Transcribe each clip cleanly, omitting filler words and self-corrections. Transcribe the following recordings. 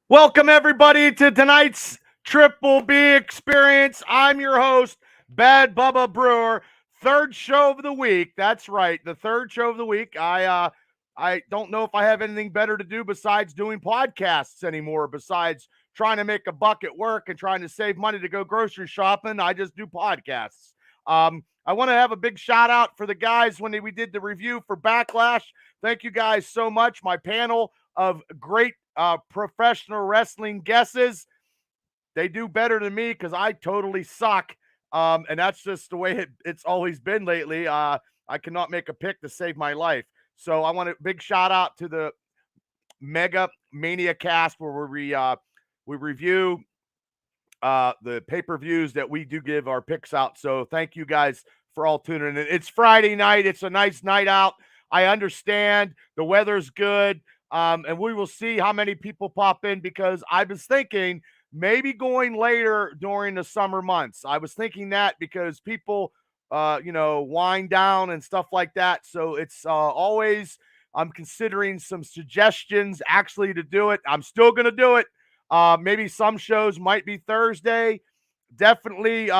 Welcome, everybody, to tonight's Triple B experience. I'm your host, Bad Bubba Brewer. Third show of the week. That's right, the third show of the week. I don't know if I have anything better to do besides doing podcasts anymore, besides trying to make a buck at work and trying to save money to go grocery shopping. I just do podcasts. I want to have a big shout out for the guys when we did the review for Backlash. Thank you guys so much. My panel of great professional wrestling guesses. They do better than me because I totally suck. And that's just the way it's always been lately. I cannot make a pick to save my life. So I want a big shout out to the Mega Mania cast where we review the pay-per-views that we do give our picks out. So thank you guys for all tuning in. It's Friday night. It's a nice night out. I understand the weather's good. And we will see how many people pop in because I was thinking maybe going later during the summer months. I was thinking that because people, wind down and stuff like that. So it's always, I'm considering some suggestions actually to do it. I'm still going to do it. Maybe some shows might be Thursday. Definitely,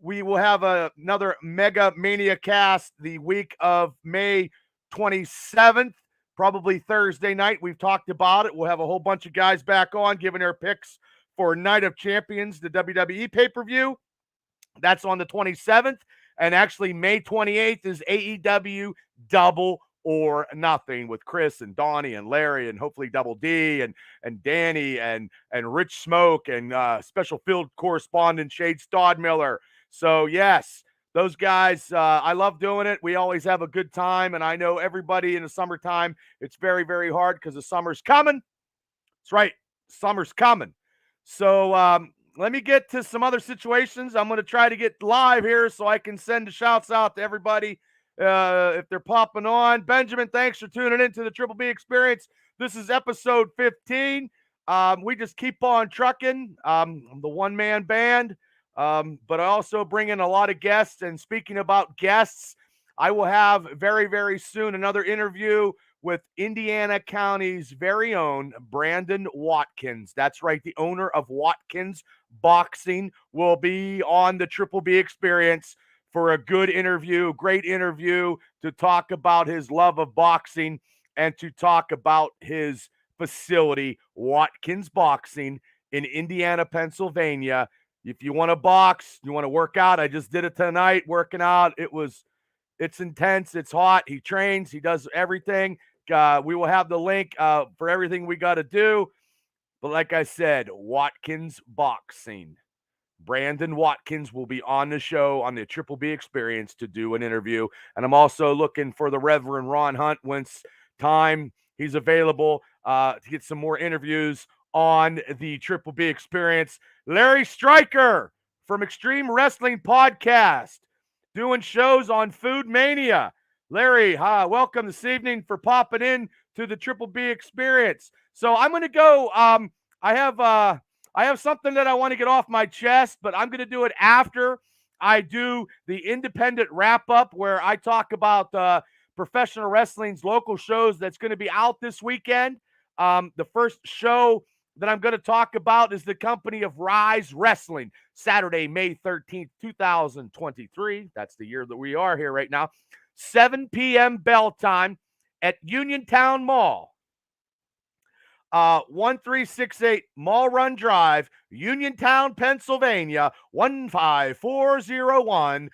we will have another Mega Mania cast the week of May 27th. Probably Thursday night. We've talked about it. We'll have a whole bunch of guys back on giving their picks for Night of Champions, the WWE pay-per-view. That's on the 27th. And actually, May 28th is AEW Double or Nothing with Chris and Donnie and Larry and hopefully Double D and Danny and Rich Smoke and special field correspondent Shade Stodmiller. So, yes. Those guys, I love doing it. We always have a good time, and I know everybody in the summertime, it's very, very hard because the summer's coming. That's right, summer's coming. So let me get to some other situations. I'm going to try to get live here so I can send the shouts out to everybody if they're popping on. Benjamin, thanks for tuning in to the Triple B Experience. This is episode 15. We just keep on trucking. I'm the one-man band. But I also bring in a lot of guests. And speaking about guests, I will have very, very soon another interview with Indiana County's very own Brandon Watkins. That's right. The owner of Watkins Boxing will be on the Triple B Experience for a good interview, great interview to talk about his love of boxing and to talk about his facility, Watkins Boxing in Indiana, Pennsylvania. If you want to box, you want to work out, I just did it tonight, working out. It's intense. It's hot. He trains. He does everything. We will have the link for everything we got to do. But like I said, Watkins Boxing. Brandon Watkins will be on the show on the Triple B Experience to do an interview. And I'm also looking for the Reverend Ron Hunt once time he's available to get some more interviews on the Triple B Experience. Larry Stryker from Extreme Wrestling Podcast doing shows on Food Mania. Larry, welcome this evening for popping in to the Triple B Experience. So I'm going to go. I have something that I want to get off my chest, but I'm going to do it after I do the independent wrap-up where I talk about professional wrestling's local shows that's going to be out this weekend. The first show that I'm going to talk about is the company of Rise Wrestling, Saturday, May 13th, 2023. That's the year that we are here right now. 7 p.m. bell time at Uniontown Mall. 1368 Mall Run Drive, Uniontown, Pennsylvania, 15401.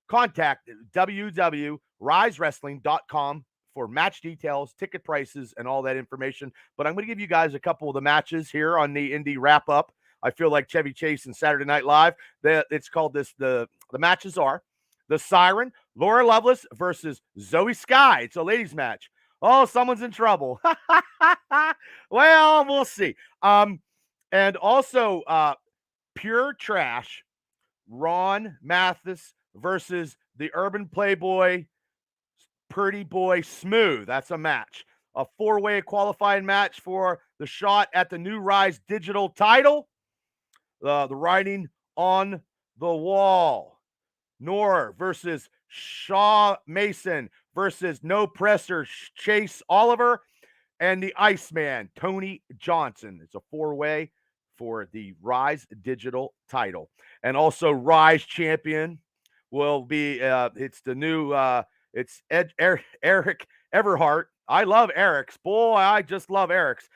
Contact www.risewrestling.com for match details, ticket prices, and all that information. But I'm going to give you guys a couple of the matches here on the Indy Wrap Up. I feel like Chevy Chase and Saturday Night Live. It's called this. The matches are the Siren, Laura Lovelace versus Zoe Sky. It's a ladies match. Oh, someone's in trouble. Well, we'll see. And also Pure Trash, Ron Mathis versus the Urban Playboy, Pretty Boy Smooth. That's a match. A four-way qualifying match for the shot at the new Rise digital title. The writing on the wall. Noor versus Shaw Mason versus No Presser Chase Oliver. and the Iceman, Tony Johnson. It's a four-way for the Rise Digital title. And also Rise champion will be, it's the new, it's Eric Everhart. I love Eric's. Boy, I just love Eric's.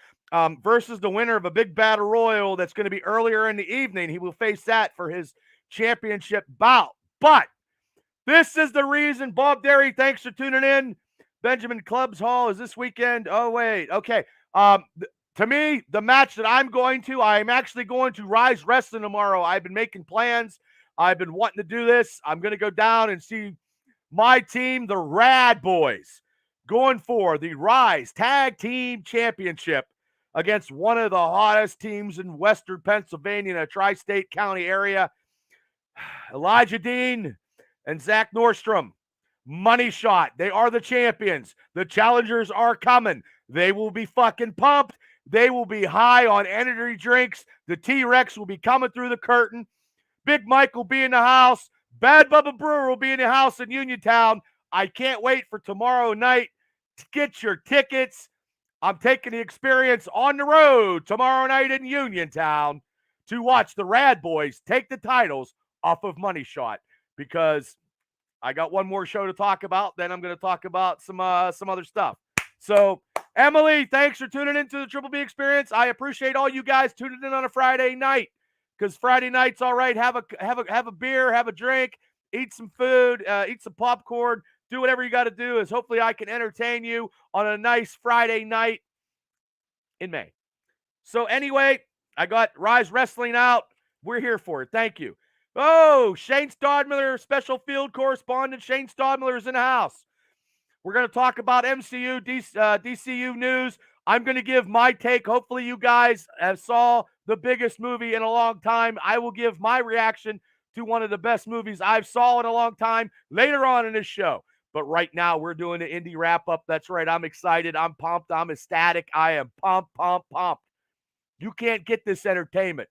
Versus the winner of a big battle royal that's going to be earlier in the evening. He will face that for his championship bout. But this is the reason. Bob Derry, thanks for tuning in. Benjamin Clubs Hall is this weekend. Oh, wait. Okay. To me, the match that I'm actually going to Rise Wrestling tomorrow. I've been making plans. I've been wanting to do this. I'm going to go down and see my team, the Rad Boys, going for the Rise Tag Team Championship against one of the hottest teams in Western Pennsylvania in a tri-state county area. Elijah Dean and Zach Nordstrom. Money shot. They are the champions. The challengers are coming. They will be fucking pumped. They will be high on energy drinks. The T-Rex will be coming through the curtain. Big Mike will be in the house. Bad Bubba Brewer will be in the house in Uniontown. I can't wait for tomorrow night to get your tickets. I'm taking the experience on the road tomorrow night in Uniontown to watch the Rad Boys take the titles off of Money Shot, because I got one more show to talk about. Then I'm going to talk about some other stuff. So, Emily, thanks for tuning into the Triple B Experience. I appreciate all you guys tuning in on a Friday night, because Friday night's all right. Have a beer, have a drink, eat some food, eat some popcorn, do whatever you got to do. Is hopefully I can entertain you on a nice Friday night in May. So anyway, I got Rise Wrestling out. We're here for it. Thank you. Oh, Shane Stodmiller, special field correspondent. Shane Stodmiller is in the house. We're going to talk about MCU, DCU news. I'm going to give my take. Hopefully you guys have saw the biggest movie in a long time. I will give my reaction to one of the best movies I've saw in a long time later on in this show. But right now we're doing the Indy Wrap Up. That's right. I'm excited. I'm pumped. I'm ecstatic. I am pumped. You can't get this entertainment.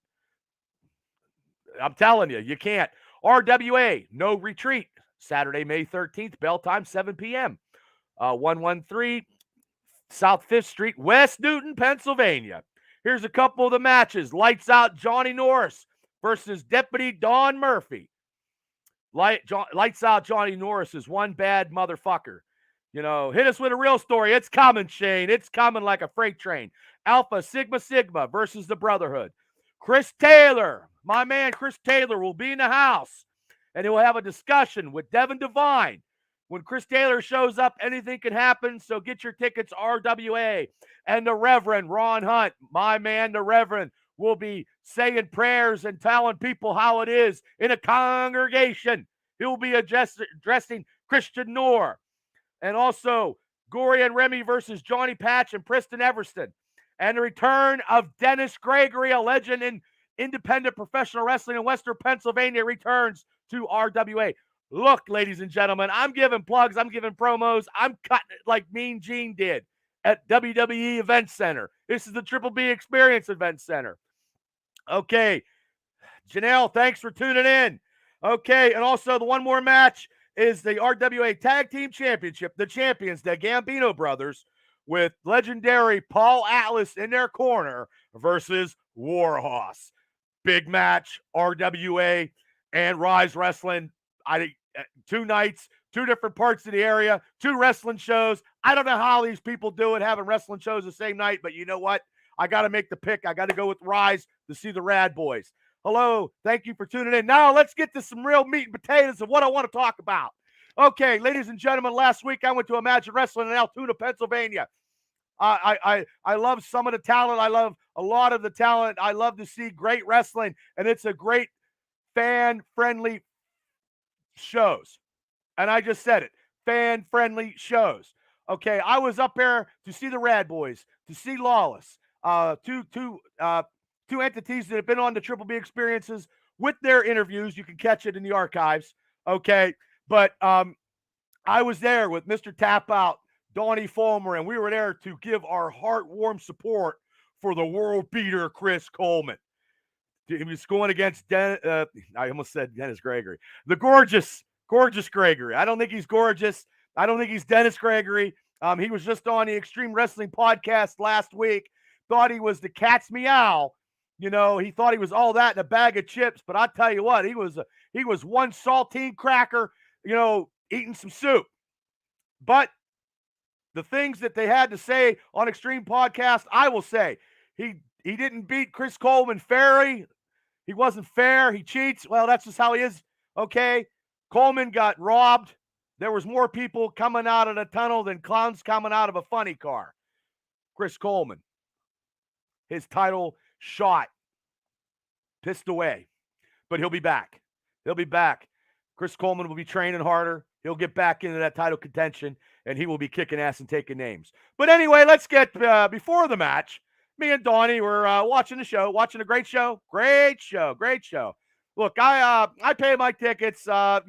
I'm telling you, you can't. RWA, No Retreat, Saturday, May 13th, bell time, 7 p.m. 113 South 5th Street, West Newton, Pennsylvania. Here's a couple of the matches. Lights Out Johnny Norris versus Deputy Don Murphy. Lights Out Johnny Norris is one bad motherfucker. You know, hit us with a real story. It's coming, Shane. It's coming like a freight train. Alpha Sigma versus the Brotherhood. Chris Taylor, my man Chris Taylor, will be in the house, and he'll have a discussion with Devin Devine. When Chris Taylor shows up, anything can happen, so get your tickets, RWA. And the Reverend Ron Hunt, my man, the Reverend, will be saying prayers and telling people how it is in a congregation. He'll be addressing Christian Noor. And also, Gory and Remy versus Johnny Patch and Preston Everston. And the return of Dennis Gregory, a legend in independent professional wrestling in Western Pennsylvania, returns to RWA. Look, ladies and gentlemen, I'm giving plugs. I'm giving promos. I'm cutting it like Mean Gene did at WWE Event Center. This is the Triple B Experience Event Center. Okay. Janelle, thanks for tuning in. Okay. And also the one more match is the RWA Tag Team Championship. The champions, the Gambino brothers, with legendary Paul Atlas in their corner versus Warhorse. Big match, RWA and Rise Wrestling. 2 nights, 2 different parts of the area, 2 wrestling shows. I don't know how these people do it, having wrestling shows the same night, but you know what? I got to make the pick. I got to go with Rise to see the Rad Boys. Hello, thank you for tuning in. Now let's get to some real meat and potatoes of what I want to talk about. Okay, ladies and gentlemen, last week I went to Imagine Wrestling in Altoona, Pennsylvania. I love some of the talent. I love a lot of the talent. I love to see great wrestling, and it's a great fan-friendly shows. And I just said it, fan-friendly shows. Okay, I was up there to see the Rad Boys, to see Lawless, two entities that have been on the Triple B Experiences with their interviews. You can catch it in the archives. Okay, but I was there with Mr. Tap Out, Donnie Fulmer, and we were there to give our heartwarm support for the world beater, Chris Coleman. He was going against I almost said Dennis Gregory. The gorgeous Gregory. I don't think he's gorgeous. I don't think he's Dennis Gregory. He was just on the Extreme Wrestling podcast last week. Thought he was the cat's meow. He thought he was all that in a bag of chips. But I tell you what, he was one saltine cracker, eating some soup. But the things that they had to say on Extreme Podcast, I will say, he didn't beat Chris Coleman fairly. He wasn't fair. He cheats. Well, that's just how he is. Okay. Coleman got robbed. There was more people coming out of the tunnel than clowns coming out of a funny car. Chris Coleman, his title shot, pissed away, but he'll be back. He'll be back. Chris Coleman will be training harder. He'll get back into that title contention, and he will be kicking ass and taking names. But anyway, let's get before the match. Me and Donnie were watching the show, watching a great show. Great show. Look, I pay my tickets. Look,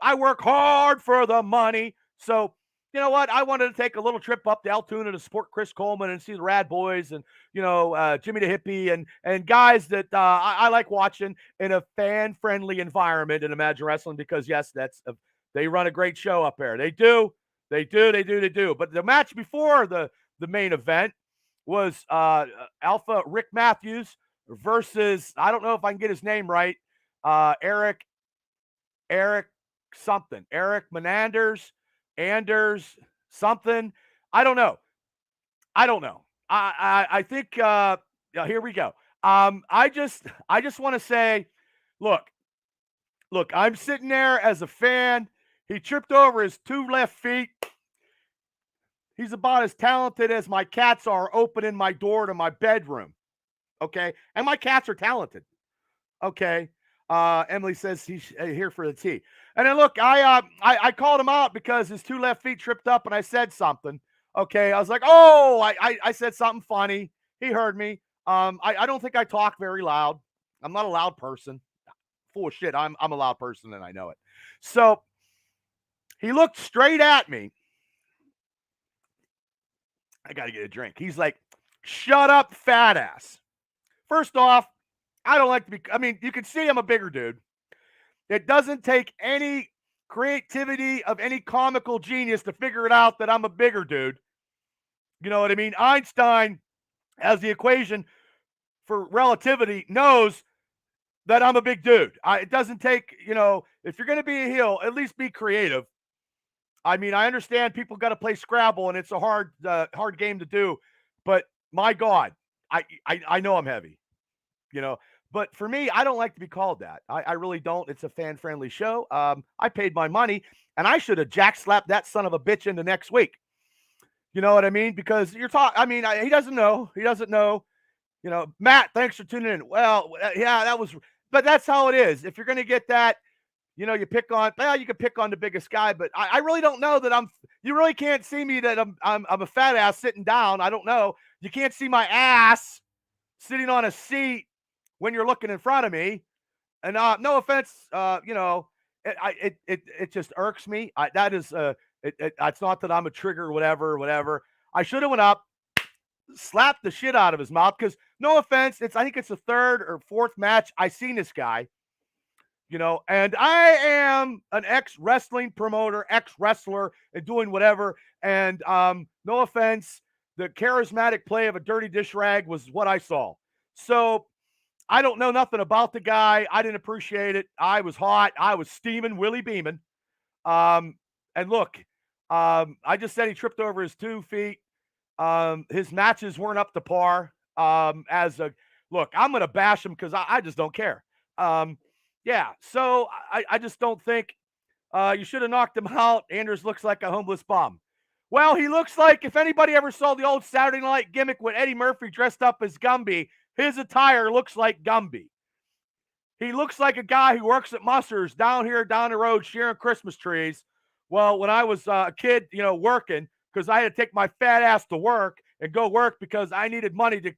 I work hard for the money. So, you know what? I wanted to take a little trip up to Altoona to support Chris Coleman and see the Rad Boys and, Jimmy the Hippie and guys that I like watching in a fan-friendly environment in Imagine Wrestling because, yes, they run a great show up there. They do. They do. But the match before the main event was Alpha Rick Matthews versus, I don't know if I can get his name right, Eric something. Eric Menanders, Anders something. I don't know. I think here we go. I just want to say, look, I'm sitting there as a fan. He tripped over his two left feet. He's about as talented as my cats are opening my door to my bedroom. Okay. And my cats are talented. Okay. Emily says he's here for the tea. And then look, I called him out because his two left feet tripped up and I said something. Okay. I was like, oh, I said something funny. He heard me. I don't think I talk very loud. I'm not a loud person. Full of shit. I'm a loud person and I know it. So he looked straight at me. I got to get a drink. He's like, shut up, fat ass. First off, I don't like to be, you can see I'm a bigger dude. It doesn't take any creativity of any comical genius to figure it out that I'm a bigger dude. You know what I mean? Einstein, as the equation for relativity, knows that I'm a big dude. It doesn't take, if you're going to be a heel, at least be creative. I understand people got to play Scrabble and it's a hard game to do, but my God, I know I'm heavy, but for me, I don't like to be called that. I really don't. It's a fan-friendly show. I paid my money and I should have jack-slapped that son of a bitch into next week. You know what I mean? Because you're talking, he doesn't know. He doesn't know. Matt, thanks for tuning in. Well, yeah, but that's how it is. If you're going to get that, you can pick on the biggest guy, but I really don't know that you really can't see me that I'm a fat ass sitting down. I don't know. You can't see my ass sitting on a seat when you're looking in front of me. And no offense, it just irks me. It's not that I'm a trigger or whatever. I should have went up, slapped the shit out of his mouth because no offense, I think it's the third or fourth match I seen this guy. And I am an ex-wrestling promoter, ex-wrestler, and doing whatever. And no offense, the charismatic play of a dirty dish rag was what I saw. So I don't know nothing about the guy. I didn't appreciate it. I was hot. I was steaming, Willie beaming. And look, I just said he tripped over his 2 feet. His matches weren't up to par. Look, I'm going to bash him because I just don't care. Yeah, so I just don't think you should have knocked him out. Anders looks like a homeless bum. Well, he looks like, if anybody ever saw the old Saturday Night gimmick with Eddie Murphy dressed up as Gumby, his attire looks like Gumby. He looks like a guy who works at Musser's down here, down the road, sharing Christmas trees. Well, when I was a kid, working, because I had to take my fat ass to work and go work because I needed money to,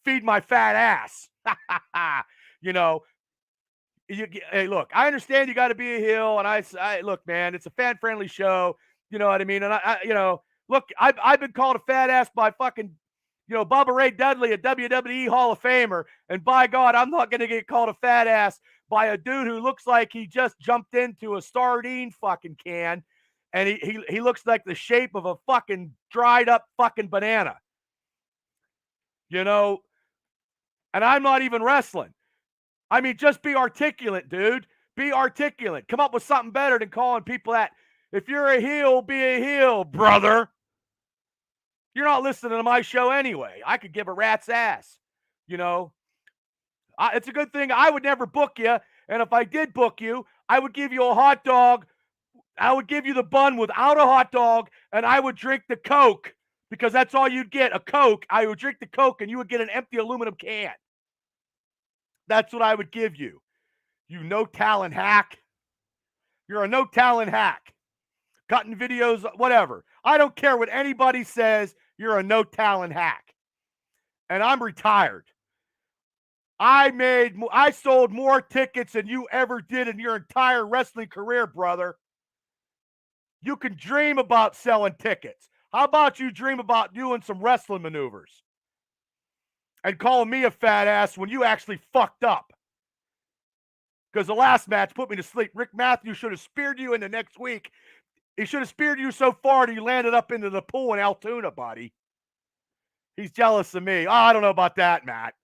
feed my fat ass. Hey, look, I understand you got to be a heel, and I look, man, it's a fan-friendly show. You know what I mean? And look, I've been called a fat ass by fucking, Bubba Ray Dudley, a WWE Hall of Famer, and by God, I'm not going to get called a fat ass by a dude who looks like he just jumped into a sardine fucking can. And he looks like the shape of a fucking dried up fucking banana. You know, and I'm not even wrestling. I mean, just be articulate, dude. Be articulate. Come up with something better than calling people that. If you're a heel, be a heel, brother. You're not listening to my show anyway. I could give a rat's ass. You know, it's a good thing I would never book you. And if I did book you, I would give you a hot dog. I would give you the bun without a hot dog, and I would drink the Coke because that's all you'd get, a Coke. I would drink the Coke, and you would get an empty aluminum can. That's what I would give you. You no-talent hack. You're a no-talent hack. Cutting videos, whatever. I don't care what anybody says. You're a no-talent hack. And I'm retired. I sold more tickets than you ever did in your entire wrestling career, brother. You can dream about selling tickets. How about you dream about doing some wrestling maneuvers and calling me a fat ass when you actually fucked up? Because the last match put me to sleep. Rick Matthews should have speared you in the next week. He should have speared you so far that you landed up into the pool in Altoona, buddy. He's jealous of me. Oh, I don't know about that, Matt.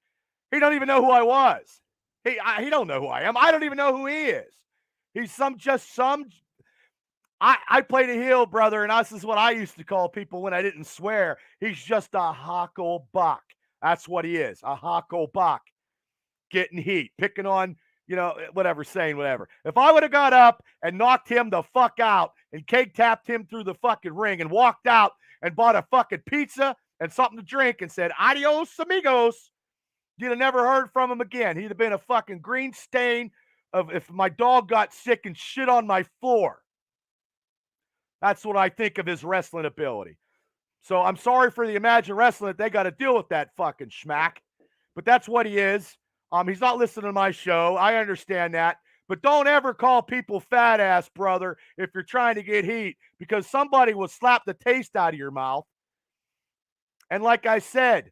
He don't even know who I was. He don't know who I am. I don't even know who he is. He's some. I played a heel, brother, and this is what I used to call people when I didn't swear. He's just a hucklebuck. That's what he is, a hucklebuck. Getting heat, picking on, whatever, saying whatever. If I would have got up and knocked him the fuck out and cake tapped him through the fucking ring and walked out and bought a fucking pizza and something to drink and said, adios, amigos, you'd have never heard from him again. He'd have been a fucking green stain of if my dog got sick and shit on my floor. That's what I think of his wrestling ability. So I'm sorry for the Imagine Wrestling that they got to deal with that fucking schmack. But that's what he is. He's not listening to my show. I understand that. But don't ever call people fat ass, brother, if you're trying to get heat, because somebody will slap the taste out of your mouth. And like I said,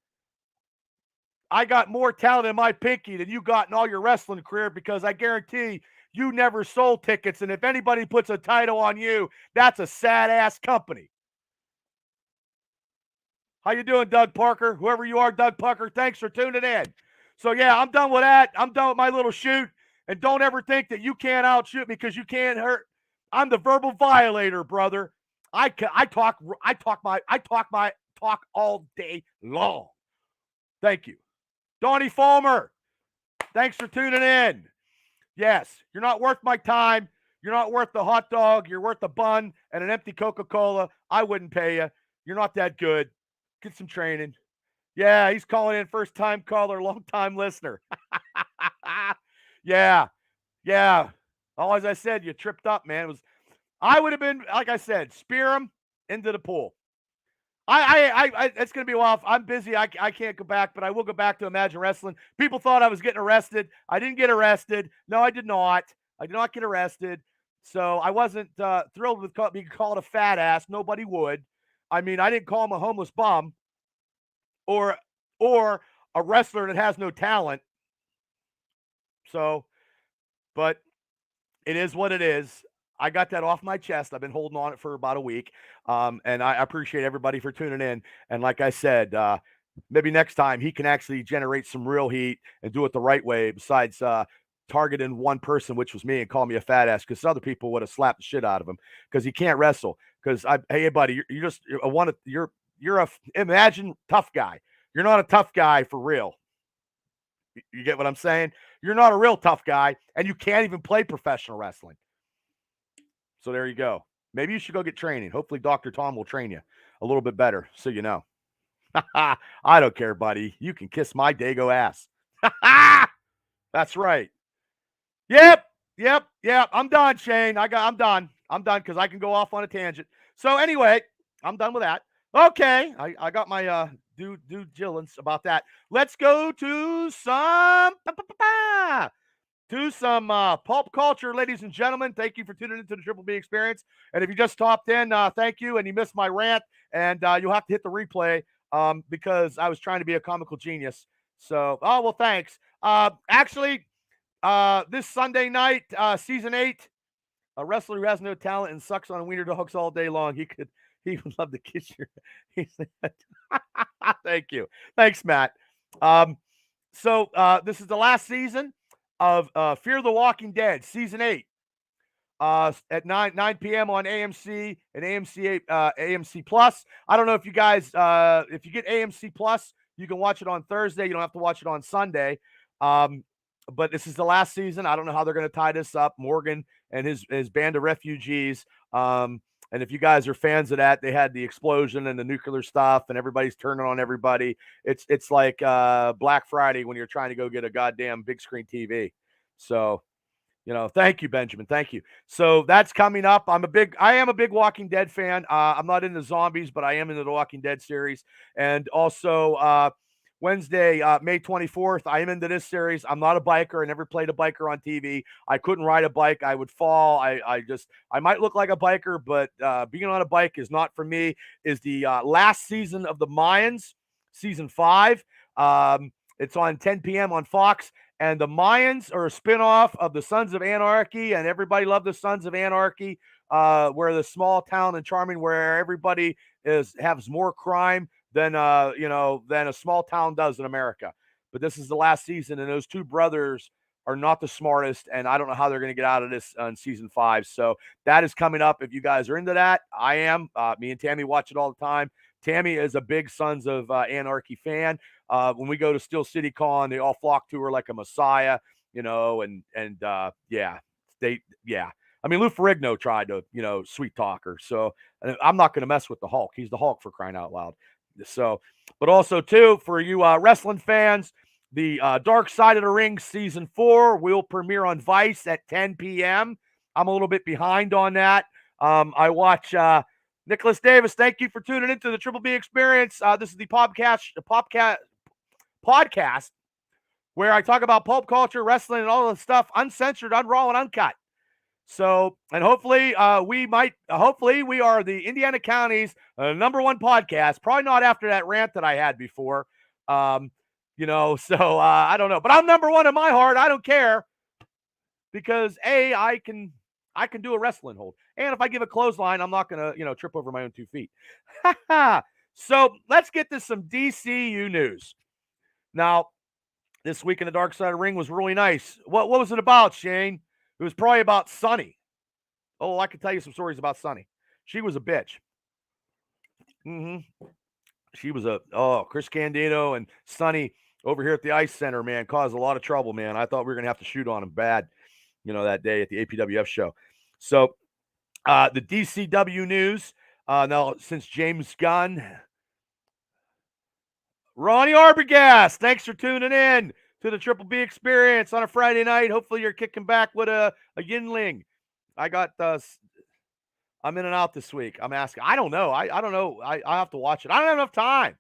I got more talent in my pinky than you got in all your wrestling career, because I guarantee you never sold tickets. And if anybody puts a title on you, that's a sad ass company. How you doing, Doug Parker? Whoever you are, Doug Parker, thanks for tuning in. So, yeah, I'm done with that. I'm done with my little shoot. And don't ever think that you can't outshoot me, because you can't hurt. I'm the verbal violator, brother. I talk all day long. Thank you. Donnie Fulmer, thanks for tuning in. Yes, you're not worth my time. You're not worth the hot dog. You're worth a bun and an empty Coca-Cola. I wouldn't pay you. You're not that good. Get some training. Yeah, he's calling in, first-time caller, long-time listener. Yeah. Oh, as I said, you tripped up, man. I would have been, like I said, spear him into the pool. It's going to be a while. I'm busy. I can't go back, but I will go back to Imagine Wrestling. People thought I was getting arrested. I didn't get arrested. No, I did not. I did not get arrested. So I wasn't thrilled with being called a fat ass. Nobody would. I mean, I didn't call him a homeless bum or a wrestler that has no talent. So, but it is what it is. I got that off my chest. I've been holding on it for about a week. And I appreciate everybody for tuning in. And like I said, maybe next time he can actually generate some real heat and do it the right way, besides targeting one person, which was me, and call me a fat ass, because other people would have slapped the shit out of him because he can't wrestle. Because hey, buddy, you're a imagine tough guy. You're not a tough guy for real. You get what I'm saying? You're not a real tough guy, and you can't even play professional wrestling. So there you go. Maybe you should go get training. Hopefully Dr. Tom will train you a little bit better, so you know. I don't care, buddy. You can kiss my Dago ass. That's right. Yep. I'm done, Shane. I'm done because I can go off on a tangent. So anyway, I'm done with that. Okay, I got my due diligence about that. Let's go to some pulp culture, ladies and gentlemen. Thank you for tuning into the Triple B Experience. And if you just stopped in, thank you. And you missed my rant, and you'll have to hit the replay because I was trying to be a comical genius. So, well, thanks. Actually, this Sunday night, season 8 A wrestler who has no talent and sucks on wiener dogs all day long. He would love to kiss your. He said, "Thank you, thanks, Matt." Um, this is the last season of Fear the Walking Dead, season 8. At 9 p.m. on AMC and AMC Plus. I don't know if you guys if you get AMC Plus, you can watch it on Thursday. You don't have to watch it on Sunday. Um, but this is the last season. I don't know how they're going to tie this up. Morgan and his band of refugees. And if you guys are fans of that, they had the explosion and the nuclear stuff, and everybody's turning on everybody. It's like Black Friday when you're trying to go get a goddamn big screen TV. So thank you, Benjamin. Thank you. So that's coming up. I am a big Walking Dead fan. I'm not into zombies, but I am into the Walking Dead series. And also Wednesday, May 24th, I am into this series. I'm not a biker. I never played a biker on TV. I couldn't ride a bike. I would fall. I might look like a biker, but being on a bike is not for me. Is the last season of the Mayans, season 5. It's on 10 p.m. on Fox. And the Mayans are a spinoff of the Sons of Anarchy, and everybody loved the Sons of Anarchy, where the small town and charming, where everybody has more crime than than a small town does in America. But this is the last season, and those two brothers are not the smartest, and I don't know how they're going to get out of this in season 5. So that is coming up. If you guys are into that, I am. Me and Tammy watch it all the time. Tammy is a big Sons of Anarchy fan. When we go to Steel City Con, they all flock to her like a messiah, and yeah. I mean, Lou Ferrigno tried to, sweet talk her. So I'm not going to mess with the Hulk. He's the Hulk, for crying out loud. So, but also too, for you wrestling fans, the Dark Side of the Ring season 4 will premiere on Vice at 10 p.m. I'm a little bit behind on that. I watch Nicholas Davis. Thank you for tuning into the Triple B Experience. This is the podcast where I talk about pulp culture, wrestling, and all the stuff uncensored, raw, and uncut. So, and hopefully we are the Indiana County's #1 podcast. Probably not after that rant that I had before. I don't know, but I'm #1 in my heart. I don't care because I can do a wrestling hold. And if I give a clothesline, I'm not going to, trip over my own 2 feet. So let's get to some DCU news. Now, this week in the Dark Side of the Ring was really nice. What was it about, Shane? It was probably about Sunny. Oh, I can tell you some stories about Sunny. She was a bitch. She was Chris Candido and Sunny over here at the Ice Center, man, caused a lot of trouble, man. I thought we were going to have to shoot on him bad, that day at the APWF show. So the DCW news, now since James Gunn, Ronnie Arbogast, thanks for tuning in to the Triple B Experience on a Friday night. Hopefully you're kicking back with a Yinling. I got I'm in and out this week. I'm asking. I don't know. I don't know. I have to watch it. I don't have enough time.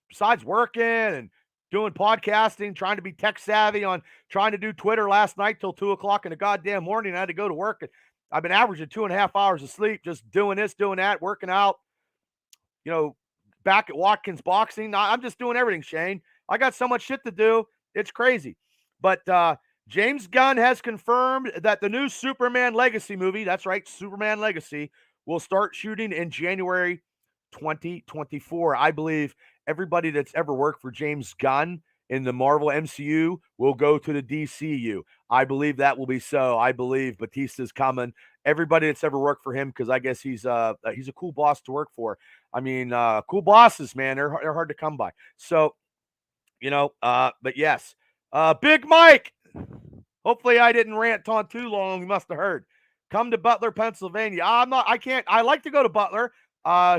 Besides working and doing podcasting, trying to be tech savvy on trying to do Twitter last night till 2:00 in the goddamn morning. I had to go to work. I've been averaging 2.5 hours of sleep, just doing this, doing that, working out, back at Watkins Boxing. I'm just doing everything, Shane. I got so much shit to do. It's crazy. But James Gunn has confirmed that the new Superman Legacy movie, that's right, Superman Legacy, will start shooting in January 2024. I believe everybody that's ever worked for James Gunn in the Marvel MCU will go to the DCU. I believe that will be so. I believe Batista's coming. Everybody that's ever worked for him, because I guess he's a cool boss to work for. I mean, cool bosses, man. They're hard to come by. So, but yes. Big Mike. Hopefully I didn't rant on too long. You must have heard. Come to Butler, Pennsylvania. I like to go to Butler.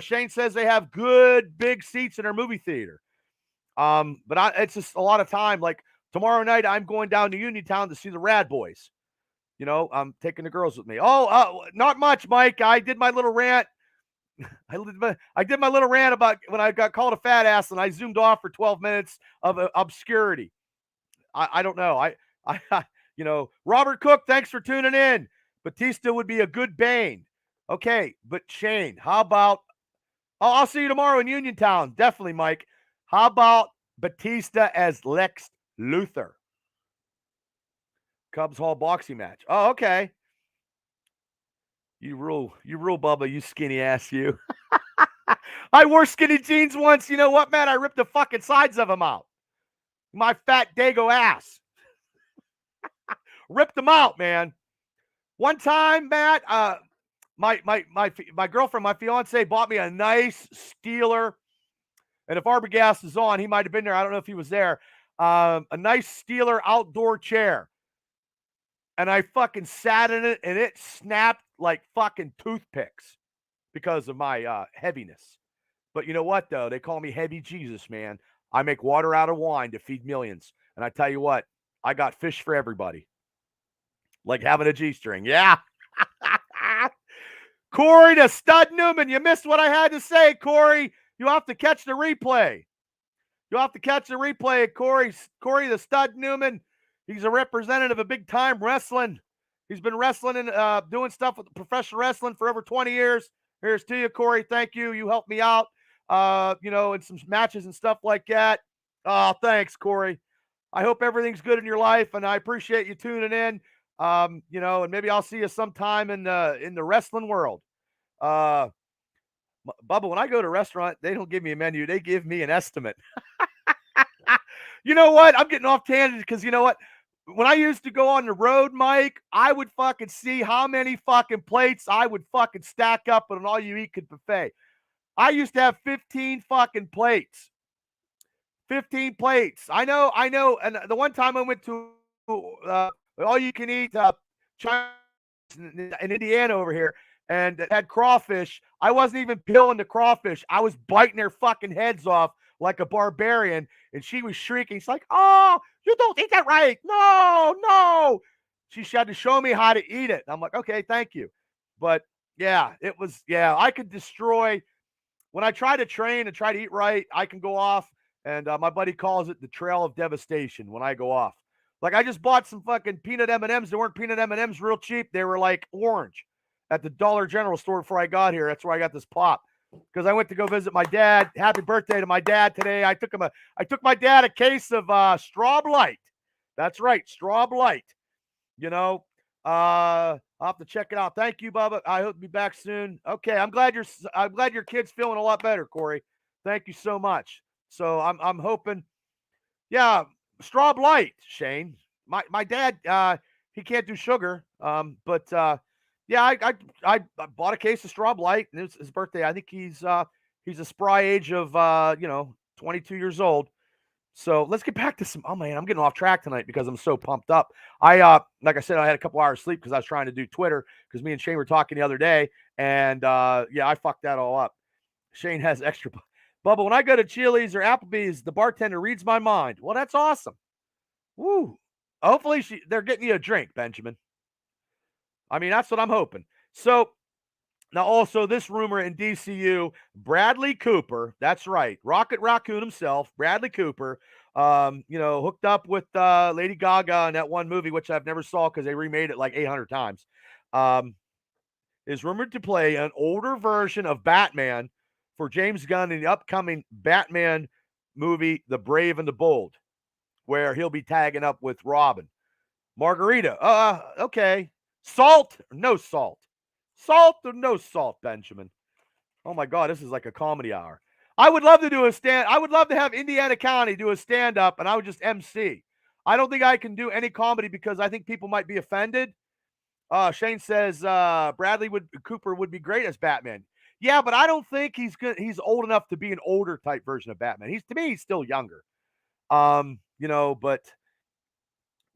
Shane says they have good big seats in their movie theater. But it's just a lot of time. Like tomorrow night, I'm going down to Uniontown to see the Rad Boys. I'm taking the girls with me. Not much, Mike. I did my little rant. I did my little rant about when I got called a fat ass and I zoomed off for 12 minutes of obscurity. I don't know. Robert Cook, thanks for tuning in. Batista would be a good Bane. Okay, but Shane, how about I'll see you tomorrow in Uniontown. Definitely, Mike. How about Batista as Lex Luthor? Cubs Hall boxing match. Oh, okay. You rule, Bubba, you skinny ass, you. I wore skinny jeans once. You know what, man? I ripped the fucking sides of them out. My fat dago ass. Ripped them out, man. One time, Matt, my girlfriend, my fiance, bought me a nice Steeler. And if Arbogast is on, he might have been there. I don't know if he was there. A nice Steeler outdoor chair. And I fucking sat in it, and it snapped like fucking toothpicks because of my heaviness. But you know what, though? They call me Heavy Jesus, man. I make water out of wine to feed millions. And I tell you what, I got fish for everybody. Like having a G-string. Yeah. Corey to Stud Newman. You missed what I had to say, Corey. You have to catch the replay. You'll have to catch the replay of Corey the Stud Newman. He's a representative of big time wrestling. He's been wrestling and doing stuff with professional wrestling for over 20 years. Here's to you, Corey. Thank you. You helped me out, in some matches and stuff like that. Oh, thanks, Corey. I hope everything's good in your life, and I appreciate you tuning in. And maybe I'll see you sometime in the wrestling world. Bubba, when I go to a restaurant, they don't give me a menu. They give me an estimate. You know what? I'm getting off tangent because you know what? When I used to go on the road, Mike, I would fucking see how many fucking plates I would fucking stack up at an all-you-eat buffet. I used to have 15 fucking plates. 15 plates. I know. And the one time I went to all-you-can-eat China in Indiana over here, and it had crawfish. I wasn't even peeling the crawfish. I was biting their fucking heads off like a barbarian, and she was shrieking. She's like, "Oh, you don't eat that right. No." She had to show me how to eat it. I'm like, okay, thank you. But yeah, I could destroy. When I try to train and try to eat right, I can go off, and my buddy calls it the trail of devastation when I go off. Like I just bought some fucking peanut M&Ms. They weren't peanut M&Ms real cheap. They were like orange at the Dollar General store before I got here. That's where I got this pop. Because I went to go visit my dad. Happy birthday to my dad today. I took my dad a case of Straub Light. That's right, Straub Light. I'll have to check it out. Thank you, Bubba. I hope to be back soon. Okay, I'm glad your kid's feeling a lot better, Corey. Thank you so much. So I'm hoping, yeah, Straub Light, Shane. My dad, he can't do sugar. But yeah, I bought a case of Straub Light, and it's his birthday. I think he's a spry age of 22 years old. So let's get back to some. Oh man, I'm getting off track tonight because I'm so pumped up. Like I said, I had a couple hours sleep because I was trying to do Twitter because me and Shane were talking the other day, and yeah, I fucked that all up. Shane has extra. Bubba, when I go to Chili's or Applebee's, the bartender reads my mind. Well, that's awesome. Woo. Hopefully they're getting you a drink, Benjamin. I mean, that's what I'm hoping. So now also this rumor in DCU, Bradley Cooper, that's right, Rocket Raccoon himself, Bradley Cooper, hooked up with Lady Gaga in that one movie, which I've never saw because they remade it like 800 times, is rumored to play an older version of Batman for James Gunn in the upcoming Batman movie, The Brave and the Bold, where he'll be tagging up with Robin. Margarita, okay. Salt or no salt? Salt or no salt, Benjamin? Oh my God, this is like a comedy hour. I would love to have Indiana County do a stand-up, and I would just MC. I don't think I can do any comedy because I think people might be offended. Shane says Bradley Cooper would be great as Batman. Yeah, but I don't think he's good. He's old enough to be an older type version of Batman. He's still younger. But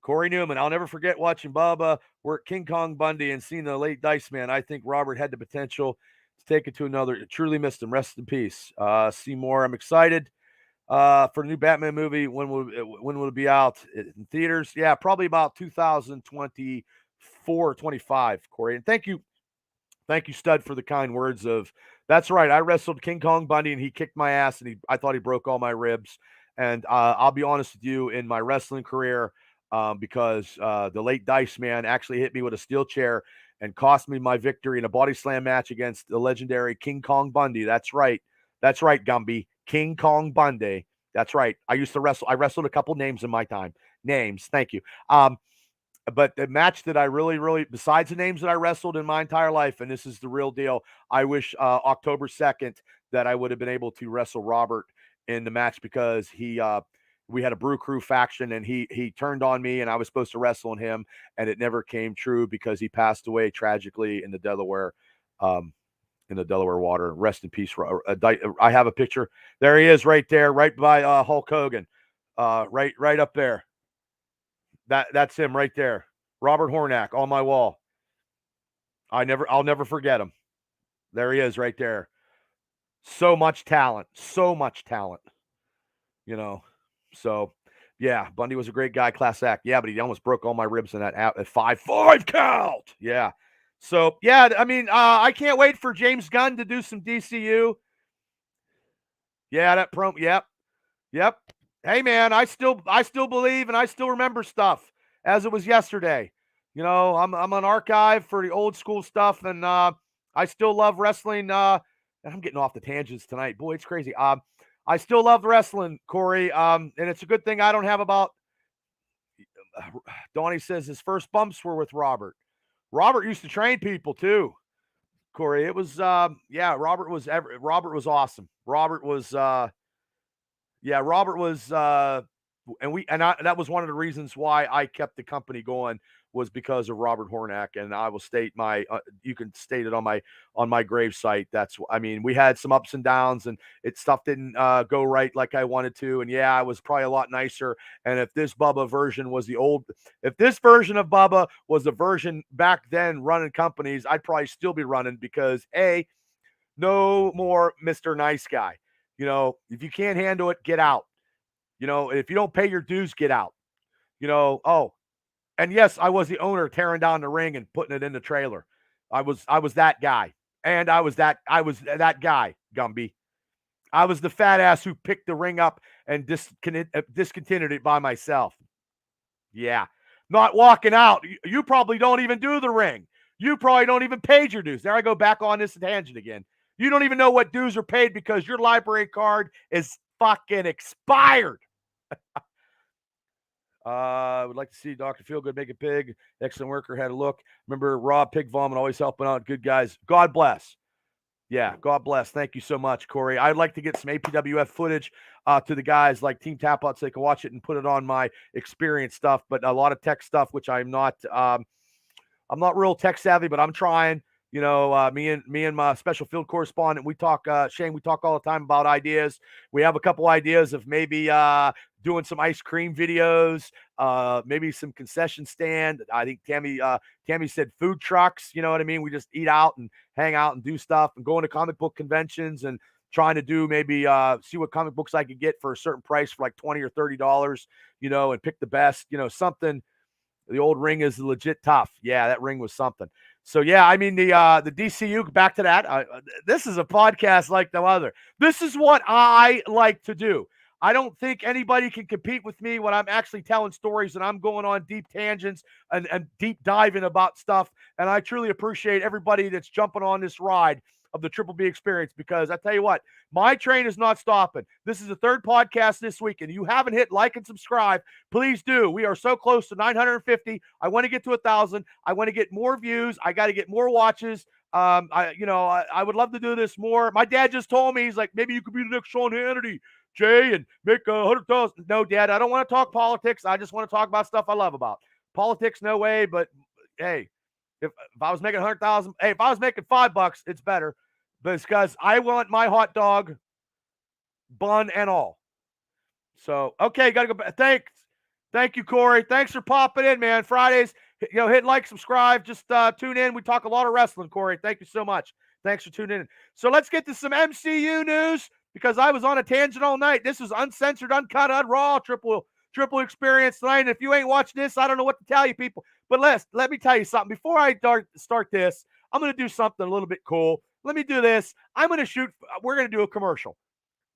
Corey Newman, I'll never forget watching Bubba work King Kong Bundy and seeing the late Dice Man. I think Robert had the potential to take it to another. Truly missed him. Rest in peace. See more. I'm excited for the new Batman movie. When will it be out in theaters? Yeah, probably about 2024 or 25, Corey. And thank you, Stud, for the kind words of, that's right, I wrestled King Kong Bundy and he kicked my ass and I thought he broke all my ribs. And I'll be honest with you, in my wrestling career, because the late Dice Man actually hit me with a steel chair and cost me my victory in a body slam match against the legendary King Kong Bundy. That's right, Gumby. King Kong Bundy. That's right. I used to wrestle. I wrestled a couple names in my time. Names. Thank you. but the match that I really, besides the names that I wrestled in my entire life, and this is the real deal, I wish October 2nd that I would have been able to wrestle Robert in the match, because we had a Brew Crew faction, and he turned on me, and I was supposed to wrestle him, and it never came true because he passed away tragically in the Delaware water. Rest in peace. I have a picture. There he is, right there, right by Hulk Hogan, right up there. That's him right there. Robert Hornack on my wall. I'll never forget him. There he is right there. So much talent. You know. So yeah, Bundy was a great guy, class act. Yeah, but he almost broke all my ribs in that at 5 count. Yeah. So yeah, I mean, I can't wait for James Gunn to do some DCU. Yeah, that promo. Yep. Hey man, I still believe, and I still remember stuff as it was yesterday. You know, I'm an archive for the old school stuff, and I still love wrestling. And I'm getting off the tangents tonight. Boy, it's crazy. I still love wrestling, Corey. And it's a good thing I don't have about. Donnie says his first bumps were with Robert. Robert used to train people too, Corey. It was Robert was awesome. Robert was that was one of the reasons why I kept the company going, was because of Robert Hornack. And I will state you can state it on my grave site. We had some ups and downs, and stuff didn't go right like I wanted to. And yeah, I was probably a lot nicer. And if this version of Bubba was the version back then running companies, I'd probably still be running, because no more Mr. Nice Guy. You know, if you can't handle it, get out. You know, if you don't pay your dues, get out. You know, and yes, I was the owner tearing down the ring and putting it in the trailer. I was that guy. And I was that guy, Gumby. I was the fat ass who picked the ring up and discontinued it by myself. Yeah. Not walking out. You probably don't even do the ring. You probably don't even pay your dues. There I go back on this tangent again. You don't even know what dues are paid because your library card is fucking expired. I would like to see Dr. Feelgood make it big. Excellent worker, had a look. Remember Rob Pig Vomit always helping out. Good guys. God bless. Yeah, God bless. Thank you so much, Corey. I'd like to get some APWF footage to the guys like Team Tap Out so they can watch it and put it on my experience stuff, but a lot of tech stuff, which I'm not real tech savvy, but I'm trying. You know, me and my special field correspondent, we talk, Shane, we talk all the time about ideas. We have a couple ideas of maybe doing some ice cream videos, maybe some concession stand. I think Tammy said food trucks, you know what I mean? We just eat out and hang out and do stuff and go into comic book conventions and trying to do maybe see what comic books I could get for a certain price for like $20 or $30, you know, and pick the best, you know, something. The old ring is legit tough. Yeah, that ring was something. So, yeah, I mean, the DCU, back to that. This is a podcast like no other. This is what I like to do. I don't think anybody can compete with me when I'm actually telling stories and I'm going on deep tangents and deep diving about stuff. And I truly appreciate everybody that's jumping on this ride of the Triple B experience, because I tell you what, my train is not stopping. This is the third podcast this week, and you haven't hit like and subscribe, please do. We are so close to 950. I want to get to 1,000. I want to get more views. I got to get more watches. I would love to do this more. My dad just told me, he's like, maybe you could be the next Sean Hannity, Jay, and make 100,000. No, Dad, I don't want to talk politics. I just want to talk about stuff I love about. Politics, no way, but hey, if I was making 100,000, hey, if I was making $5, it's better. But it's because I want my hot dog, bun, and all. So, okay, got to go back. Thank you, Corey. Thanks for popping in, man. Fridays, you know, hit like, subscribe. Just tune in. We talk a lot of wrestling, Corey. Thank you so much. Thanks for tuning in. So let's get to some MCU news, because I was on a tangent all night. This is Uncensored, Uncut, Raw, triple experience tonight. And if you ain't watching this, I don't know what to tell you, people. But let me tell you something. Before I start this, I'm going to do something a little bit cool. Let me do this. We're going to do a commercial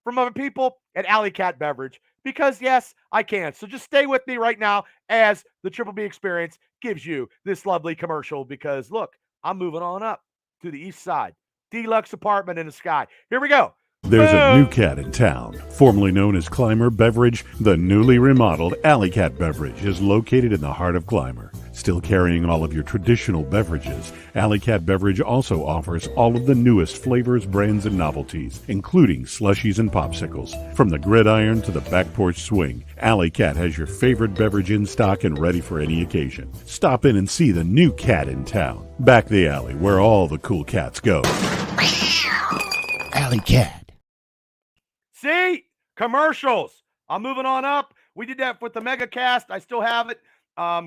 from other people at Alley Cat Beverage, because yes, I can. So just stay with me right now as the Triple B experience gives you this lovely commercial, because look, I'm moving on up to the east side. Deluxe apartment in the sky. Here we go. There's a new cat in town, formerly known as Clymer Beverage. The newly remodeled Alley Cat Beverage is located in the heart of Clymer. Still carrying all of your traditional beverages, Alley Cat Beverage also offers all of the newest flavors, brands, and novelties, including slushies and popsicles. From the gridiron to the back porch swing, Alley Cat has your favorite beverage in stock and ready for any occasion. Stop in and see the new cat in town. Back the alley where all the cool cats go. Alley Cat. See? Commercials. I'm moving on up. We did that with the Mega Cast. I still have it.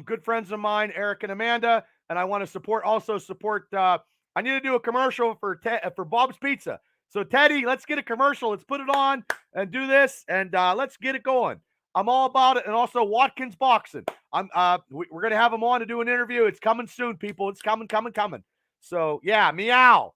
Good friends of mine, Eric and Amanda, and I want to support. I need to do a commercial for Bob's Pizza. So Teddy, let's get a commercial. Let's put it on and do this, and let's get it going. I'm all about it. And also Watkins Boxing. We're gonna have him on to do an interview. It's coming soon, people. It's coming. So yeah, meow.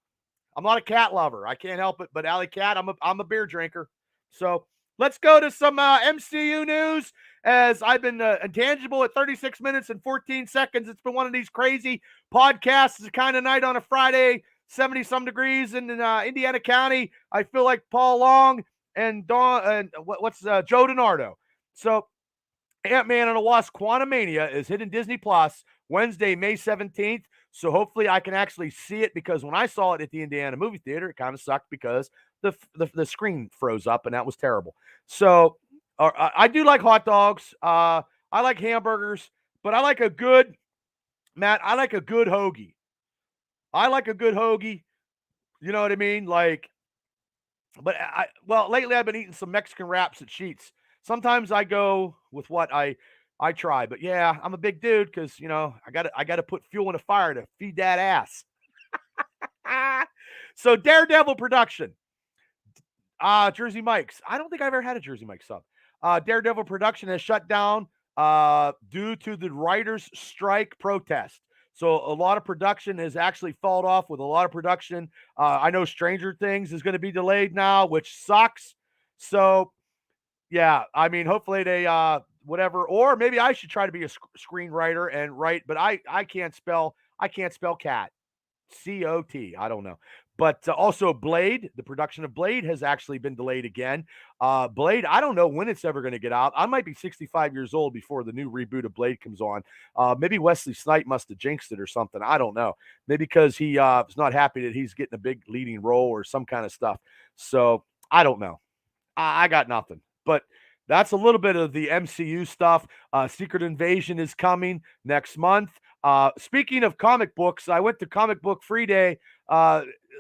I'm not a cat lover. I can't help it. But Alley Cat, I'm a beer drinker. So let's go to some MCU news. As I've been intangible at 36 minutes and 14 seconds. It's been one of these crazy podcasts. It's a kind of night on a Friday, 70-some degrees in Indiana County. I feel like Paul Long and Joe DiNardo. So Ant-Man and the Wasp Quantumania is hitting Disney Plus Wednesday, May 17th. So hopefully I can actually see it, because when I saw it at the Indiana movie theater, it kind of sucked because the screen froze up and that was terrible. So I do like hot dogs. I like hamburgers, but I like a good hoagie. You know what I mean? Lately I've been eating some Mexican wraps at Sheetz. Sometimes I go with what I try, but yeah, I'm a big dude because, I got to put fuel in the fire to feed that ass. So Daredevil production. Jersey Mike's. I don't think I've ever had a Jersey Mike's sub. Daredevil production has shut down due to the writers' strike protest. So a lot of production has actually fallen off with a lot of production. I know Stranger Things is going to be delayed now, which sucks. So, yeah, I mean, hopefully they whatever, or maybe I should try to be a screenwriter and write, but I can't spell cat. C-O-T. I don't know. But also Blade, the production of Blade has actually been delayed again. Blade, I don't know when it's ever going to get out. I might be 65 years old before the new reboot of Blade comes on. Maybe Wesley Snipes must have jinxed it or something. I don't know. Maybe because he is not happy that he's getting a big leading role or some kind of stuff. So I don't know. I got nothing. But that's a little bit of the MCU stuff. Secret Invasion is coming next month. Speaking of comic books, I went to Comic Book Free Day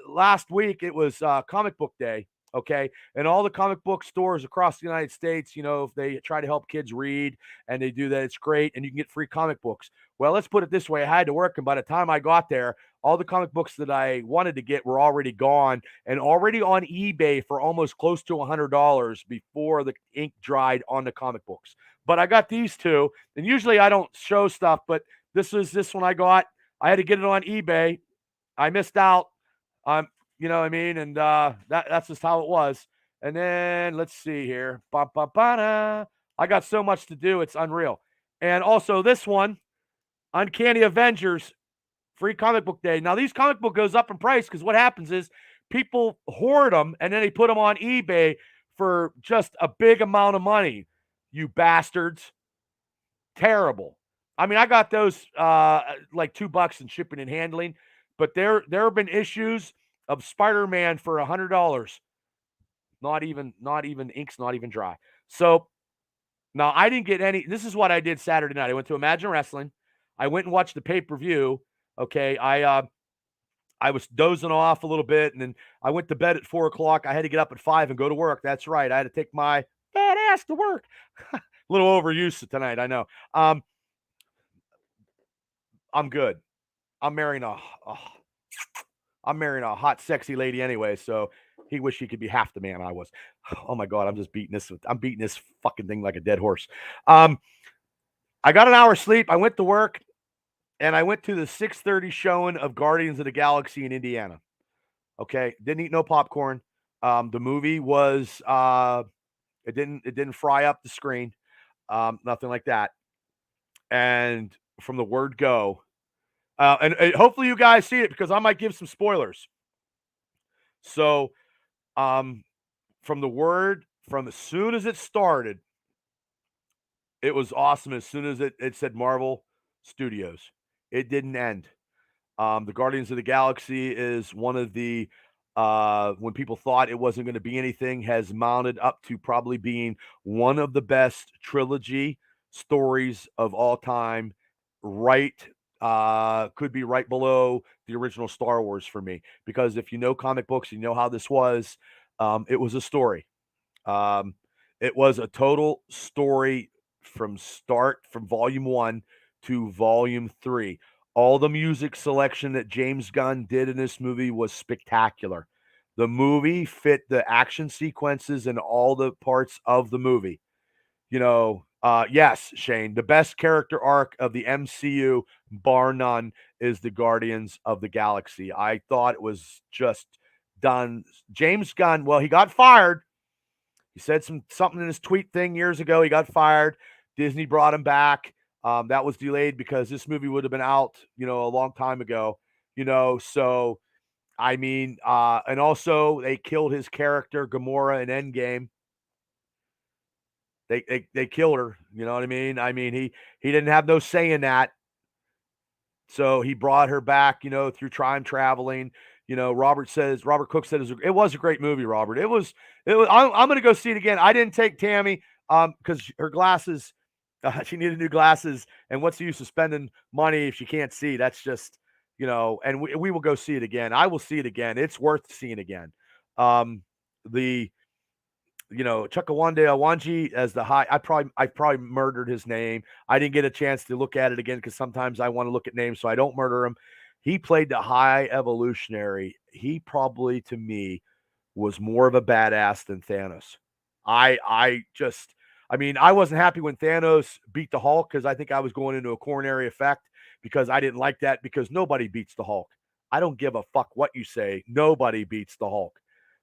last week. It was Comic Book Day, okay? And all the comic book stores across the United States, if they try to help kids read and they do that, it's great, and you can get free comic books. Well, let's put it this way. I had to work, and by the time I got there, all the comic books that I wanted to get were already gone and already on eBay for almost close to $100 before the ink dried on the comic books. But I got these two, and usually I don't show stuff, but this one I got. I had to get it on eBay. I missed out. You know what I mean? And that's just how it was. And then let's see here. I got so much to do. It's unreal. And also this one, Uncanny Avengers, free comic book day. Now, these comic book goes up in price because what happens is people hoard them and then they put them on eBay for just a big amount of money. You bastards. Terrible. I mean, I got those like $2 in shipping and handling, but there have been issues of Spider-Man for $100. Not even ink's not even dry. So now I didn't get any. This is what I did Saturday night. I went to Imagine Wrestling. I went and watched the pay-per-view. Okay, I was dozing off a little bit, and then I went to bed at 4:00. I had to get up at 5 and go to work. That's right. I had to take my fat ass to work. A little overused tonight, I know. I'm good. I'm marrying a hot, sexy lady anyway, so he wished he could be half the man I was. Oh my God, I'm beating this fucking thing like a dead horse. I got an hour sleep. I went to work, and I went to the 6:30 showing of Guardians of the Galaxy in Indiana. Okay, didn't eat no popcorn. The movie was it didn't fry up the screen, nothing like that. And from the word go, and hopefully you guys see it because I might give some spoilers. So, from as soon as it started, it was awesome. As soon as it said Marvel Studios. It didn't end. The Guardians of the Galaxy is one of the when people thought it wasn't going to be anything, has mounted up to probably being one of the best trilogy stories of all time. Right, could be right below the original Star Wars for me, because if you know comic books, you know how this was. It was a story. Um, it was a total story from volume 1 to volume 3. All the music selection that James Gunn did in this movie was spectacular. The movie fit the action sequences and all the parts of the movie. Yes, Shane, the best character arc of the MCU, bar none, is the Guardians of the Galaxy. I thought it was just done. James Gunn, well, he got fired. He said something in his tweet thing years ago. He got fired. Disney brought him back. That was delayed because this movie would have been out, a long time ago. So I mean, and also they killed his character Gamora in Endgame. They killed her. You know what I mean? He didn't have no say in that. So he brought her back, through time traveling. Robert Cook said it was a great movie, Robert. I'm going to go see it again. I didn't take Tammy because her glasses, she needed new glasses. And what's the use of spending money if she can't see? That's just, and we will go see it again. I will see it again. It's worth seeing again. The Chukwuemeka Awanji as the high. I probably murdered his name. I didn't get a chance to look at it again because sometimes I want to look at names so I don't murder him. He played the High Evolutionary. He probably, to me, was more of a badass than Thanos. I wasn't happy when Thanos beat the Hulk because I think I was going into a coronary effect because I didn't like that because nobody beats the Hulk. I don't give a fuck what you say. Nobody beats the Hulk.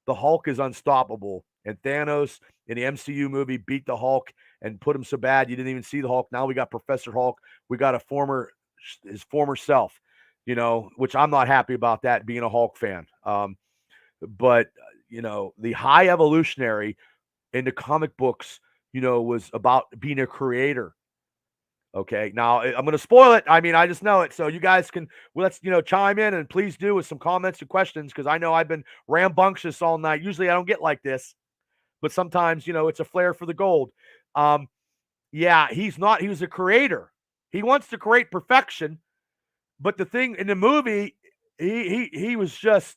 The Hulk is unstoppable. And Thanos in the MCU movie beat the Hulk and put him so bad you didn't even see the Hulk. Now we got Professor Hulk. We got his former self, which I'm not happy about that being a Hulk fan. But the High Evolutionary in the comic books, was about being a creator. Okay. Now I'm going to spoil it. I just know it. So you guys can, let's, chime in and please do with some comments and questions. Cause I know I've been rambunctious all night. Usually I don't get like this, but sometimes, it's a flair for the gold. Yeah, he was a creator. He wants to create perfection. But the thing in the movie, he was just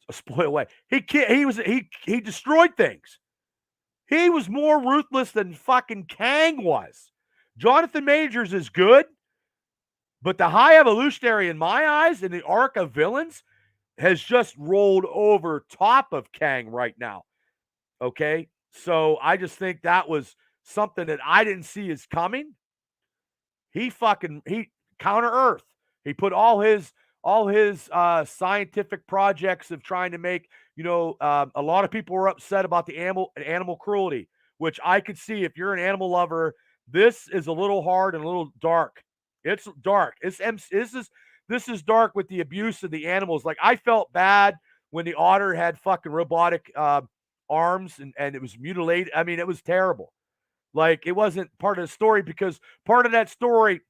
a spoil away. He destroyed things. He was more ruthless than fucking Kang was. Jonathan Majors is good, but the High Evolutionary, in my eyes, in the arc of villains, has just rolled over top of Kang right now. Okay? So I just think that was something that I didn't see as coming. He Counter Earth. He put all his scientific projects of trying to make, a lot of people were upset about the animal cruelty, which I could see. If you're an animal lover, this is a little hard and a little dark. It's dark. This is dark with the abuse of the animals. Like, I felt bad when the otter had fucking robotic arms and it was mutilated. It was terrible. Like, it wasn't part of the story because part of that story,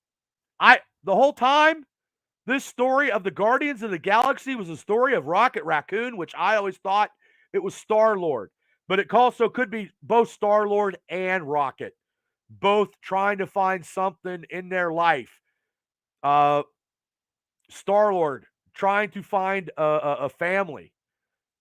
the whole time, this story of the Guardians of the Galaxy was a story of Rocket Raccoon, which I always thought it was Star-Lord. But it also could be both Star-Lord and Rocket, both trying to find something in their life. Star-Lord trying to find a family,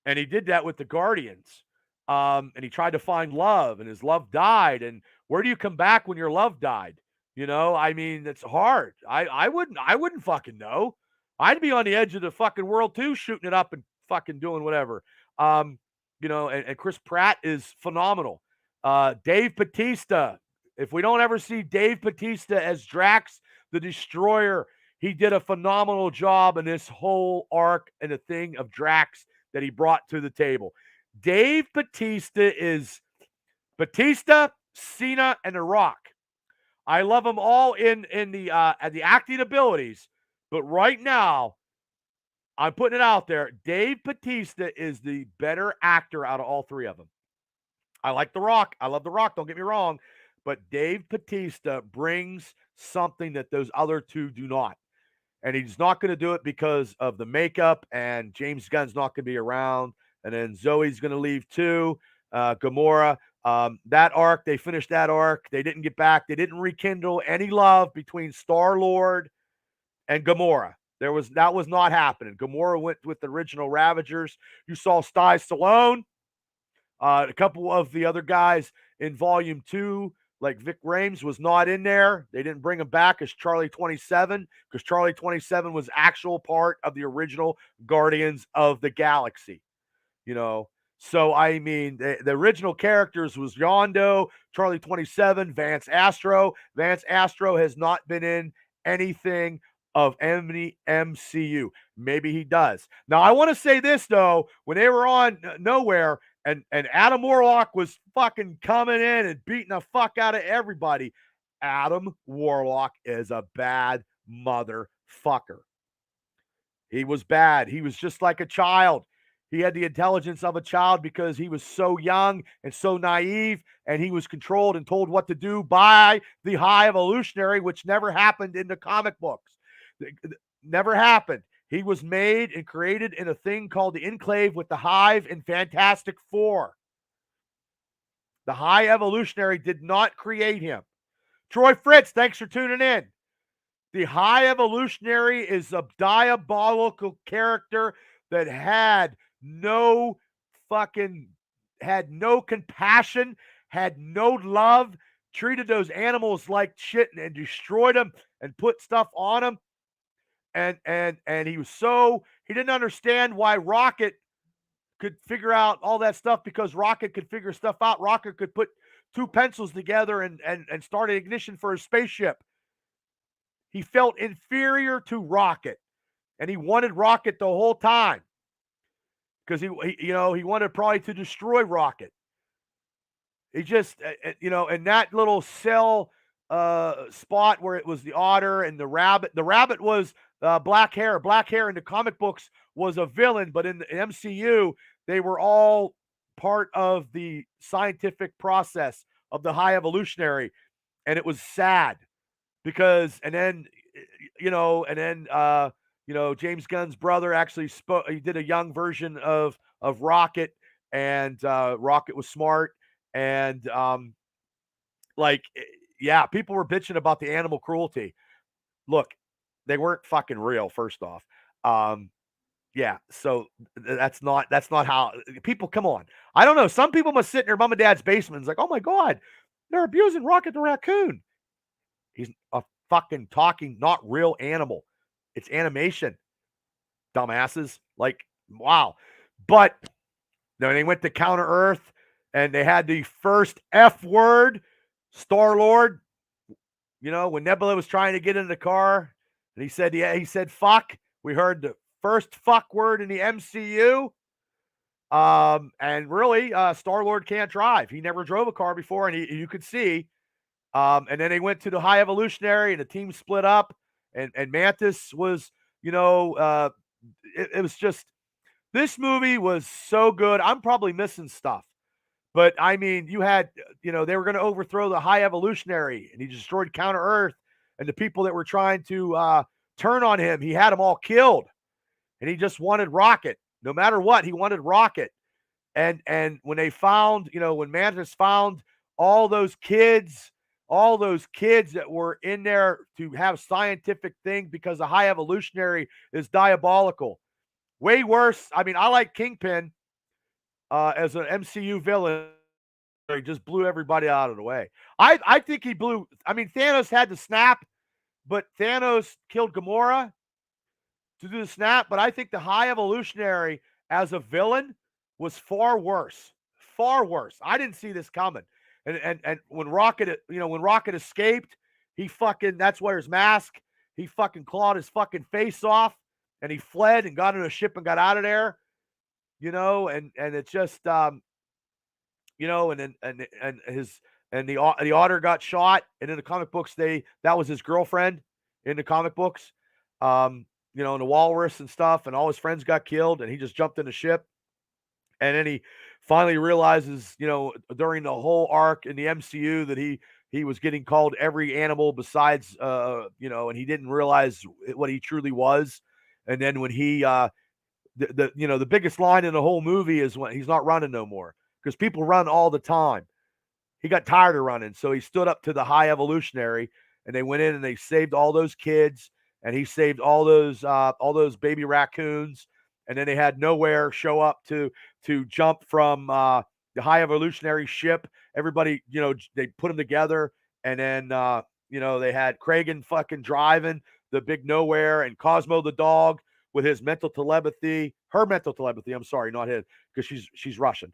and he did that with the Guardians. And he tried to find love, and his love died. And where do you come back when your love died? It's hard. I wouldn't fucking know. I'd be on the edge of the fucking world too, shooting it up and fucking doing whatever. And Chris Pratt is phenomenal. Dave Bautista. If we don't ever see Dave Bautista as Drax the Destroyer, he did a phenomenal job in this whole arc and the thing of Drax that he brought to the table. Dave Bautista is Batista, Cena, and The Rock. I love them all in the acting abilities, but right now, I'm putting it out there. Dave Bautista is the better actor out of all three of them. I like The Rock. I love The Rock. Don't get me wrong, but Dave Bautista brings something that those other two do not. And he's not going to do it because of the makeup, and James Gunn's not going to be around. And then Zoe's going to leave too. Gamora. That arc, they finished that arc. They didn't get back. They didn't rekindle any love between Star-Lord and Gamora. That was not happening. Gamora went with the original Ravagers. You saw Sty Stallone, a couple of the other guys in Volume 2, like Vic Rames, was not in there. They didn't bring him back as Charlie 27 because Charlie 27 was actual part of the original Guardians of the Galaxy. You know, so I mean, the original characters was Yondo, Charlie 27, Vance Astro. Vance Astro has not been in anything of any MCU. Maybe he does. Now, I want to say this though: when they were on Nowhere, and Adam Warlock was fucking coming in and beating the fuck out of everybody, Adam Warlock is a bad motherfucker. He was bad. He was just like a child. He had the intelligence of a child because he was so young and so naive, and he was controlled and told what to do by the High Evolutionary, which never happened in the comic books. Never happened. He was made and created in a thing called the Enclave with the Hive and Fantastic Four. The High Evolutionary did not create him. Troy Fritz, thanks for tuning in. The High Evolutionary is a diabolical character that had no compassion, had no love, treated those animals like shit and destroyed them and put stuff on them. And he didn't understand why Rocket could figure out all that stuff, because Rocket could figure stuff out. Rocket could put two pencils together and start an ignition for a spaceship. He felt inferior to Rocket, and he wanted Rocket the whole time because he wanted probably to destroy Rocket. He just, in that little cell spot where it was the otter and the rabbit. The rabbit was black hair. Black hair in the comic books was a villain, but in the MCU, they were all part of the scientific process of the High Evolutionary, and it was sad because, James Gunn's brother actually spoke. He did a young version of Rocket, and Rocket was smart, and people were bitching about the animal cruelty. Look, they weren't fucking real, first off. So that's not how people, come on. I don't know. Some people must sit in their mom and dad's basement and it's like, oh my God, they're abusing Rocket the raccoon. He's a fucking talking, not real animal. It's animation, dumbasses. Like, wow. But then they went to Counter Earth and they had the first F word, Star-Lord. When Nebula was trying to get in the car and he said fuck. We heard the first fuck word in the MCU. And really, Star-Lord can't drive. He never drove a car before, and you could see. And then they went to the High Evolutionary, and the team split up. And Mantis was, it was just, this movie was so good. I'm probably missing stuff. But, I mean, you had, they were going to overthrow the High Evolutionary, and he destroyed Counter Earth. And the people that were trying to turn on him, he had them all killed. And he just wanted Rocket. No matter what, he wanted Rocket. And when they found, when Mantis found all those kids that were in there to have scientific thing, because the High Evolutionary is diabolical. Way worse. I mean, I like Kingpin as an MCU villain. He just blew everybody out of the way. I think he blew. I mean, Thanos had the snap, but Thanos killed Gamora to do the snap. But I think the High Evolutionary as a villain was far worse. Far worse. I didn't see this coming. And when Rocket, when Rocket escaped, that's where his mask, he fucking clawed his fucking face off, and he fled and got in a ship and got out of there. And it's just, and the otter got shot, and in the comic books, that was his girlfriend in the comic books, and the walrus and stuff, and all his friends got killed, and he just jumped in the ship. And then he finally realizes, during the whole arc in the MCU that he he was getting called every animal besides, and he didn't realize what he truly was. And then when he, the biggest line in the whole movie is when he's not running no more because people run all the time. He got tired of running, so he stood up to the high evolutionary, and they went in and they saved all those kids, and he saved all those baby raccoons, and then they had Nowhere show up to jump from the high evolutionary ship. Everybody, they put them together, and then they had Kragan fucking driving the big Nowhere, and Cosmo the dog with his mental telepathy, her mental telepathy. I'm sorry, not his, because she's Russian.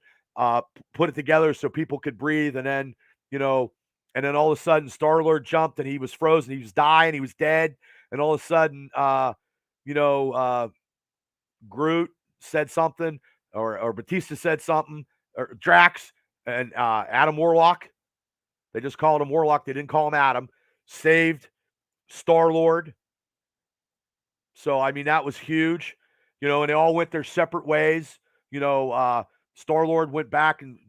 Put it together so people could breathe, and then and then all of a sudden Star-Lord jumped and he was frozen, he was dying, he was dead, and all of a sudden Groot said something, or Batista said something, or Drax and Adam Warlock, they just called him Warlock, they didn't call him Adam, saved Star-Lord. So I mean that was huge, and they all went their separate ways. Star-Lord went back and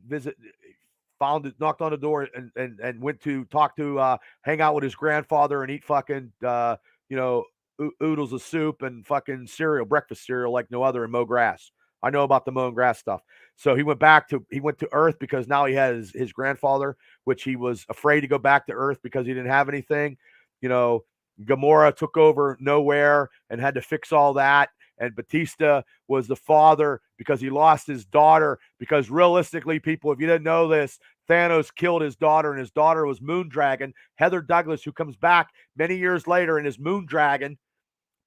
found it, knocked on the door, and went to talk to, hang out with his grandfather and eat fucking, oodles of soup and fucking cereal, breakfast cereal like no other, and mow grass. I know about the mowing grass stuff. So he went to Earth because now he has his grandfather, which he was afraid to go back to Earth because he didn't have anything. Gamora took over Nowhere and had to fix all that. And Batista was the father because he lost his daughter. Because realistically, people, if you didn't know this, Thanos killed his daughter, and his daughter was Moondragon, Heather Douglas, who comes back many years later and is Moondragon,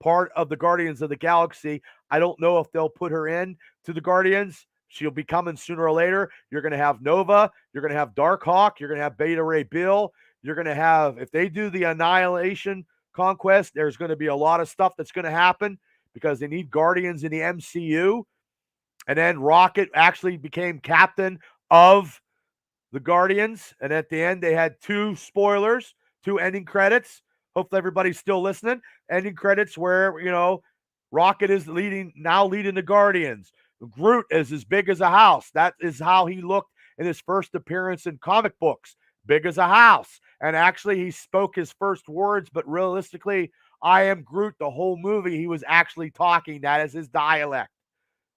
part of the Guardians of the Galaxy. I don't know if they'll put her in to the Guardians. She'll be coming sooner or later. You're going to have Nova. You're going to have Darkhawk. You're going to have Beta Ray Bill. You're going to have, if they do the Annihilation Conquest, there's going to be a lot of stuff that's going to happen because they need Guardians in the MCU. And then Rocket actually became captain of the Guardians. And at the end, they had two spoilers, two ending credits. Hopefully everybody's still listening. Ending credits where, Rocket is leading the Guardians. Groot is as big as a house. That is how he looked in his first appearance in comic books. Big as a house. And actually, he spoke his first words, but realistically, I am Groot. The whole movie, he was actually talking. That is his dialect.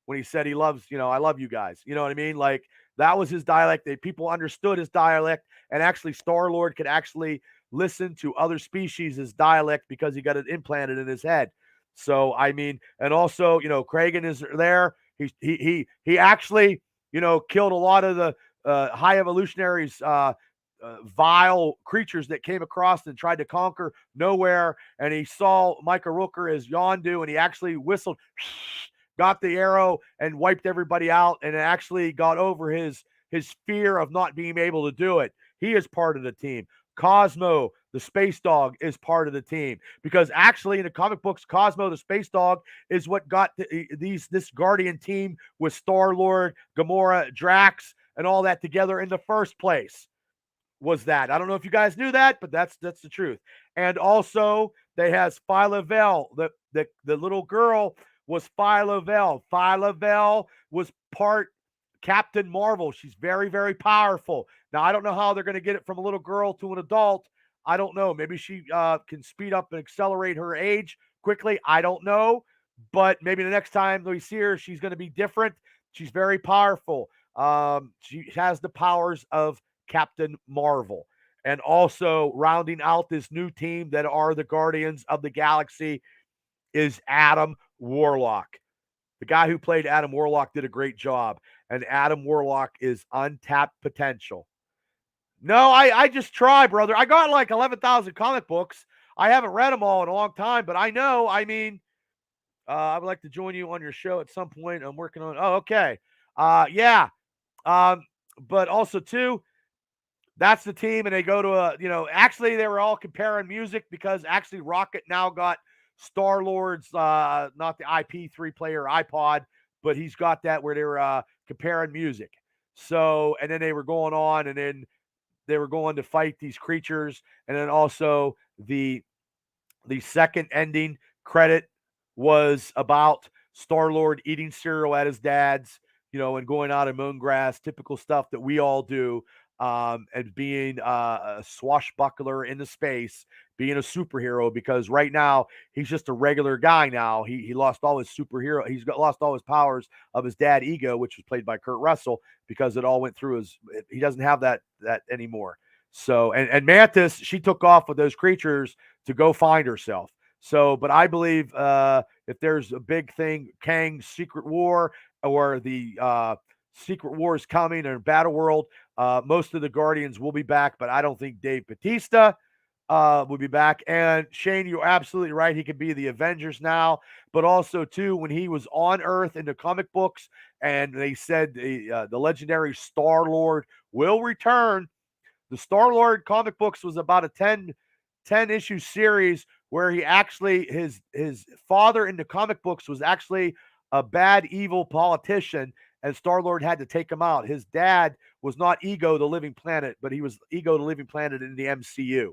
When he said he loves, I love you guys. You know what I mean? Like, that was his dialect. People understood his dialect, and actually Star-Lord could actually listen to other species' dialect because he got it implanted in his head. So, I mean, and also, Kragan is there. He actually, killed a lot of the high evolutionaries, vile creatures that came across and tried to conquer Nowhere. And he saw Micah Rooker as Yondu, and he actually whistled, got the arrow, and wiped everybody out, and actually got over his fear of not being able to do it. He is part of the team. Cosmo, the space dog, is part of the team because actually in the comic books, Cosmo, the space dog, is what got this Guardian team with Star-Lord, Gamora, Drax, and all that together in the first place. Was that? I don't know if you guys knew that, but that's the truth. And also, they has Phyla-Vell, the little girl was Phyla-Vell. Phyla-Vell was part Captain Marvel. She's very, very powerful. Now, I don't know how they're going to get it from a little girl to an adult. I don't know. Maybe she can speed up and accelerate her age quickly. I don't know. But maybe the next time we see her, she's going to be different. She's very powerful. She has the powers of Captain Marvel. And also rounding out this new team that are the Guardians of the Galaxy is Adam Warlock. The guy who played Adam Warlock did a great job. And Adam Warlock is untapped potential. No, I just try, brother. I got like 11,000 comic books. I haven't read them all in a long time, but I know, I would like to join you on your show at some point. I'm working on, okay. Yeah. But also too, that's the team, and they go to actually they were all comparing music because actually Rocket now got Star-Lord's, not the IP3 player iPod, but he's got that where they were comparing music. So, and then they were going on, and then they were going to fight these creatures, and then also the second ending credit was about Star-Lord eating cereal at his dad's, and going out in moon grass, typical stuff that we all do. and being a swashbuckler into space, being a superhero. Because right now he's just a regular guy. Now he lost all his superhero. Lost all his powers of his dad Ego, which was played by Kurt Russell, because it all went through his. He doesn't have that anymore. So and Mantis, she took off with those creatures to go find herself. So, but I believe if there's a big thing, Kang's Secret War, or the Secret War is coming, or Battle World, most of the Guardians will be back, but I don't think Dave Bautista will be back. And Shane, you're absolutely right. He could be the Avengers now, but also too, when he was on Earth in the comic books, and they said the legendary Star-Lord will return. The Star-Lord comic books was about a 10 issue series where he actually, his father in the comic books was actually a bad, evil politician, and Star-Lord had to take him out. His dad was not Ego the Living Planet, but he was Ego the Living Planet in the MCU.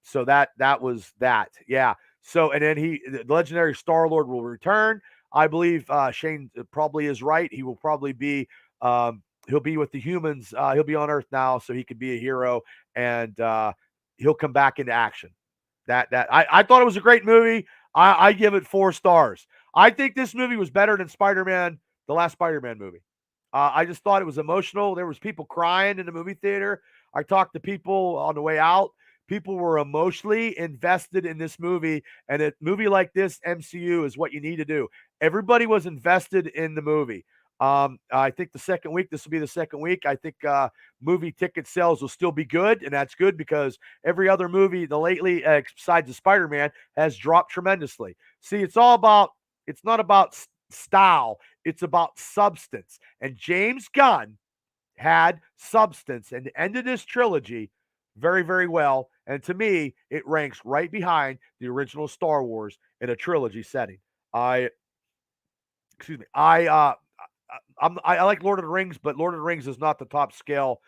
So that was that. Yeah. So, and then the legendary Star-Lord will return. I believe Shane probably is right. He will probably be he'll be with the humans. He'll be on Earth now, so he could be a hero, and he'll come back into action. I thought it was a great movie. I give it 4 stars. I think this movie was better than Spider-Man, the last Spider-Man movie. I just thought it was emotional. There was people crying in the movie theater. I talked to people on the way out. People were emotionally invested in this movie, and a movie like this, MCU, is what you need to do. Everybody was invested in the movie. I think this will be the second week. I think movie ticket sales will still be good, and that's good because every other movie lately, besides the Spider-Man, has dropped tremendously. See, it's not about style, it's about substance. And James Gunn had substance and ended this trilogy very, very well. And to me, it ranks right behind the original Star Wars in a trilogy setting. I like Lord of the Rings, but Lord of the Rings is not the top scale.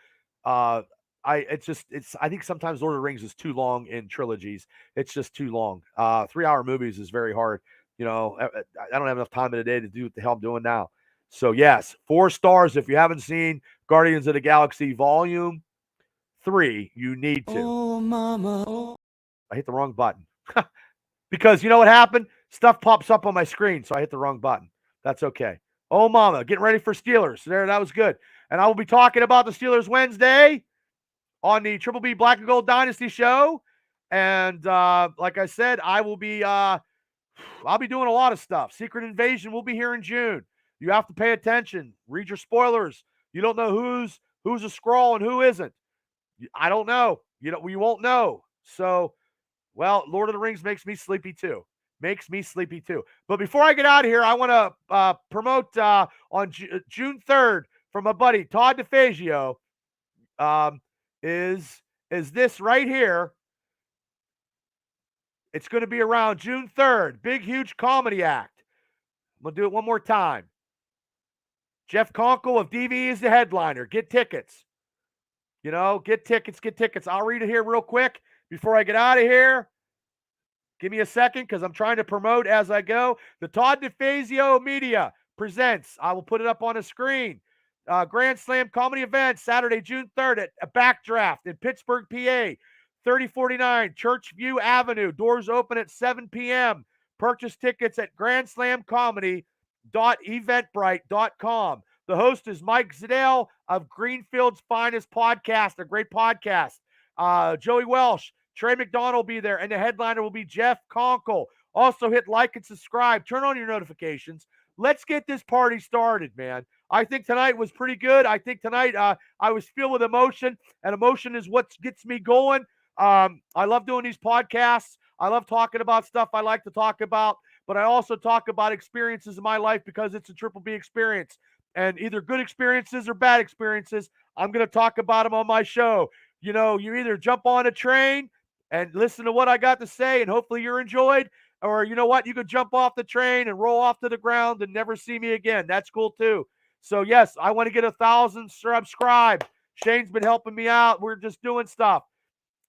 I think sometimes Lord of the Rings is too long in trilogies. It's just too long. 3-hour movies is very hard. I don't have enough time in a day to do what the hell I'm doing now. So yes, 4 stars. If you haven't seen Guardians of the Galaxy Volume 3, you need to. Oh, mama. I hit the wrong button. Because you know what happened? Stuff pops up on my screen, so I hit the wrong button. That's okay. Oh, mama, getting ready for Steelers. That was good. And I will be talking about the Steelers Wednesday on the Triple B Black and Gold Dynasty show. And like I said, I'll be doing a lot of stuff. Secret Invasion will be here in June. You have to pay attention. Read your spoilers. You don't know who's a Skrull and who isn't. I don't know. We won't know. So, well, Lord of the Rings makes me sleepy too. But before I get out of here, I want to promote on June 3rd from my buddy Todd DeFazio. Is this right here? It's going to be around June 3rd. Big, huge comedy act. I'm going to do it one more time. Jeff Conkle of DV is the headliner. Get tickets. Get tickets. I'll read it here real quick before I get out of here. Give me a second because I'm trying to promote as I go. The Todd DeFazio Media presents, I will put it up on the screen, Grand Slam Comedy Event, Saturday, June 3rd at a Backdraft in Pittsburgh, PA, 3049 Churchview Avenue. Doors open at 7 p.m. Purchase tickets at grandslamcomedy.eventbrite.com. The host is Mike Zedell of Greenfield's Finest Podcast, a great podcast. Joey Welsh, Trey McDonald will be there, and the headliner will be Jeff Conkle. Also hit like and subscribe. Turn on your notifications. Let's get this party started, man. I think tonight was pretty good. I think tonight I was filled with emotion, and emotion is what gets me going. I love doing these podcasts. I love talking about stuff I like to talk about, but I also talk about experiences in my life because it's a Triple B experience. And either good experiences or bad experiences, I'm going to talk about them on my show. You either jump on a train and listen to what I got to say, and hopefully you're enjoyed. Or you know what? You could jump off the train and roll off to the ground and never see me again. That's cool too. So yes, I want to get 1,000 subscribed. Shane's been helping me out. We're just doing stuff.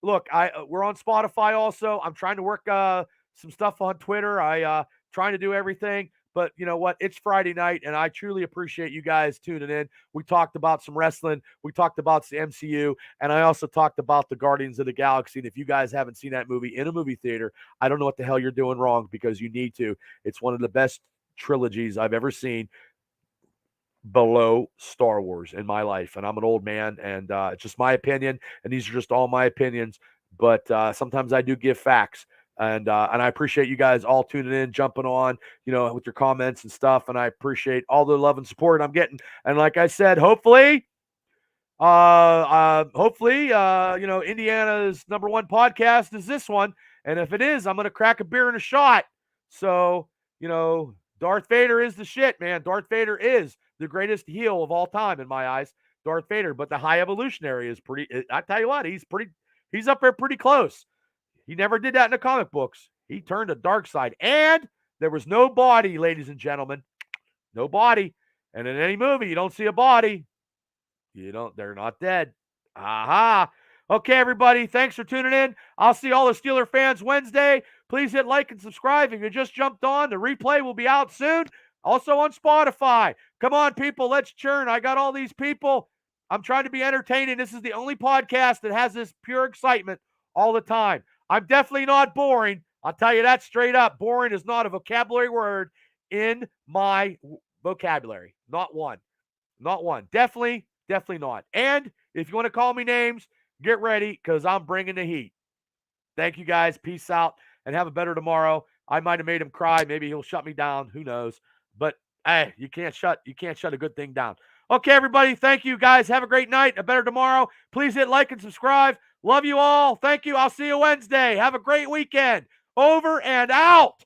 Look, we're on Spotify also. I'm trying to work some stuff on Twitter. I trying to do everything. But you know what? It's Friday night, and I truly appreciate you guys tuning in. We talked about some wrestling. We talked about the MCU, and I also talked about the Guardians of the Galaxy. And if you guys haven't seen that movie in a movie theater, I don't know what the hell you're doing wrong, because you need to. It's one of the best trilogies I've ever seen below Star Wars in my life. And I'm an old man, and it's just my opinion, and these are just all my opinions. But sometimes I do give facts. And I appreciate you guys all tuning in, jumping on, with your comments and stuff. And I appreciate all the love and support I'm getting. And like I said, hopefully, Indiana's #1 podcast is this one. And if it is, I'm going to crack a beer and a shot. So, Darth Vader is the shit, man. Darth Vader is the greatest heel of all time in my eyes. Darth Vader, but the High Evolutionary is pretty. I tell you what, he's up there pretty close. He never did that in the comic books. He turned a dark side, and there was no body, ladies and gentlemen, no body. And in any movie, you don't see a body. They're not dead. Aha. Okay, everybody. Thanks for tuning in. I'll see all the Steeler fans Wednesday. Please hit like and subscribe. If you just jumped on, the replay will be out soon. Also on Spotify. Come on, people. Let's churn. I got all these people. I'm trying to be entertaining. This is the only podcast that has this pure excitement all the time. I'm definitely not boring. I'll tell you that straight up. Boring is not a vocabulary word in my vocabulary. Not one. Not one. Definitely not. And if you want to call me names, get ready, because I'm bringing the heat. Thank you, guys. Peace out, and have a better tomorrow. I might have made him cry. Maybe he'll shut me down. Who knows? But hey, you can't shut a good thing down. Okay, everybody. Thank you, guys. Have a great night. A better tomorrow. Please hit like and subscribe. Love you all. Thank you. I'll see you Wednesday. Have a great weekend. Over and out.